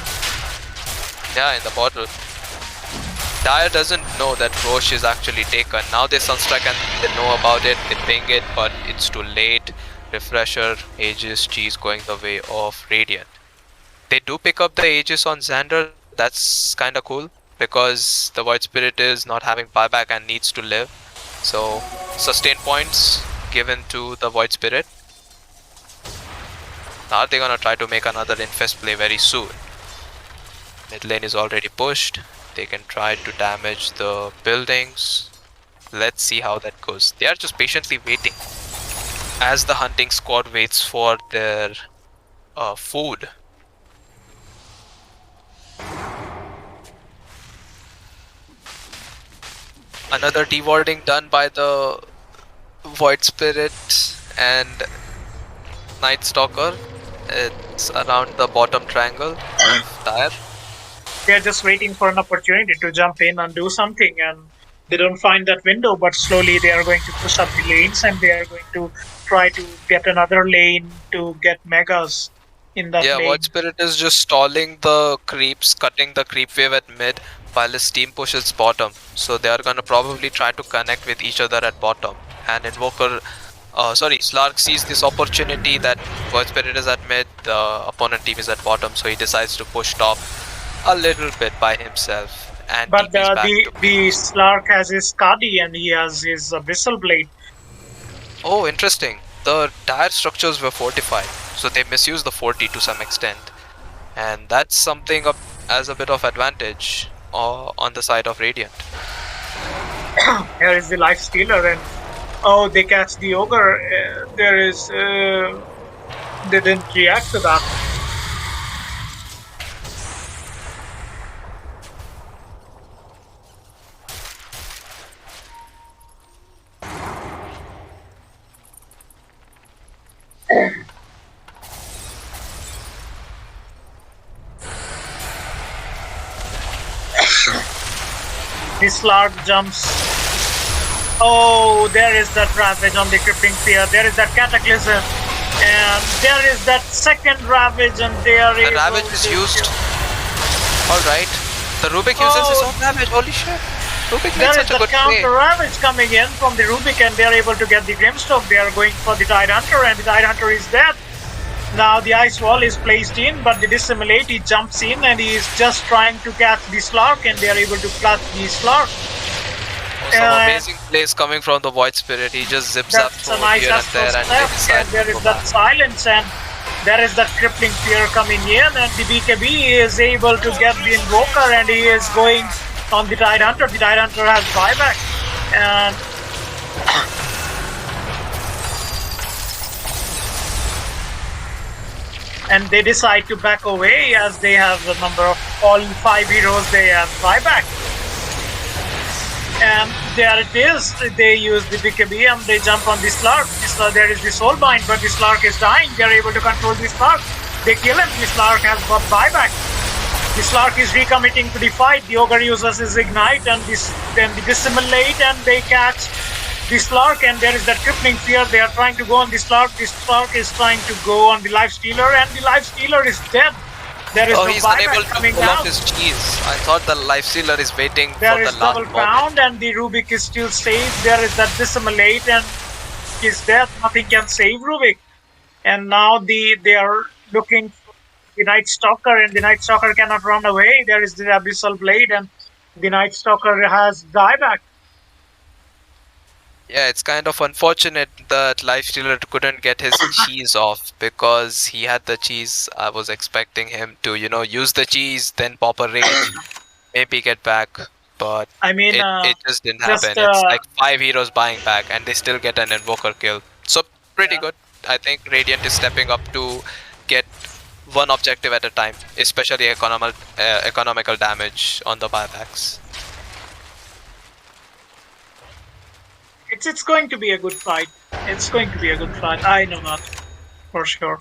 Yeah, in the bottle. Dire doesn't know that Roche is actually taken. Now they Sunstrike and they know about it, they ping it, but it's too late. Refresher, Aegis, Cheese going the way of Radiant. They do pick up the Aegis on Xander. That's kinda cool, because the Void Spirit is not having buyback and needs to live. So, sustain points given to the Void Spirit. Now they're gonna try to make another Infest play very soon. Mid lane is already pushed. They can try to damage the buildings. Let's see how that goes. They are just patiently waiting as the hunting squad waits for their food. Another dewarding done by the Void Spirit and Night Stalker. It's around the bottom triangle of Dire. They're just waiting for an opportunity to jump in and do something, and they don't find that window, but slowly they are going to push up the lanes and they are going to try to get another lane to get megas in that lane. Yeah, Void Spirit is just stalling the creeps, cutting the creep wave at mid while his team pushes bottom. So they are gonna probably try to connect with each other at bottom. And Invoker, Slark sees this opportunity that Void Spirit is at mid, the opponent team is at bottom, so he decides to push top a little bit by himself. And But TP's back to... the Slark has his Skadi and he has his Abyssal Blade. Oh, interesting. The Dire structures were fortified, so they misuse the 40 to some extent. And that's something as a bit of advantage on the side of Radiant. Here is the Life Stealer, and they catch the Ogre. They didn't react to that. The Slark jumps. Oh, there is that Ravage on the Crippling Fear. There is that Cataclysm. And there is that second Ravage, and they are The Ravage is used. Alright. The Rubik uses his own Ravage. Holy shit. Rubik made There is such a the good play. counter Ravage coming in from the Rubik, and they are able to get the Grimstroke. They are going for the Tide Hunter, and the Tide Hunter is dead. Now the Ice Wall is placed in, but the Dissimulate, he jumps in and he is just trying to catch the Slark, and they are able to clutch the Slark. Some amazing plays coming from the Void Spirit. He just zips up That's to a nice here and there, and they decide and there to is go that back. silence, and there is that Crippling Fear coming in, and the BKB is able to get the Invoker, and he is going on the Tide Hunter. The Tide Hunter has buyback, and they decide to back away as they have a number of all 5 heroes. They have buyback. And there it is. They use the BKB and they jump on the Slark. There is the Soulbind, but the Slark is dying. They are able to control the Slark. They kill him. The Slark has got buyback. The Slark is recommitting to the fight. The Ogre uses his Ignite and then the Dissimulate, and they catch the Slark, and there is that Crippling Fear. They are trying to go on the Slark. The Slark is trying to go on the Life Stealer, and the Life Stealer is dead. There is no he's buyback unable to coming pull down. off his cheese. I thought the Lifestealer is waiting There for is the last double moment. pound, and the Rubik is still safe. There is that Dissimulate, and he's dead. Nothing can save Rubik. And now they are looking for the Night Stalker, and the Night Stalker cannot run away. There is the Abyssal Blade, and the Night Stalker has dieback. Yeah, it's kind of unfortunate that Lifestealer couldn't get his cheese off, because he had the cheese. I was expecting him to, use the cheese, then pop a rage, maybe get back. But I mean, it just didn't just, happen. It's like 5 heroes buying back, and they still get an Invoker kill. So pretty Yeah. good. I think Radiant is stepping up to get one objective at a time, especially economical damage on the buybacks. it's going to be a good fight. It's going to be a good fight. I know that for sure.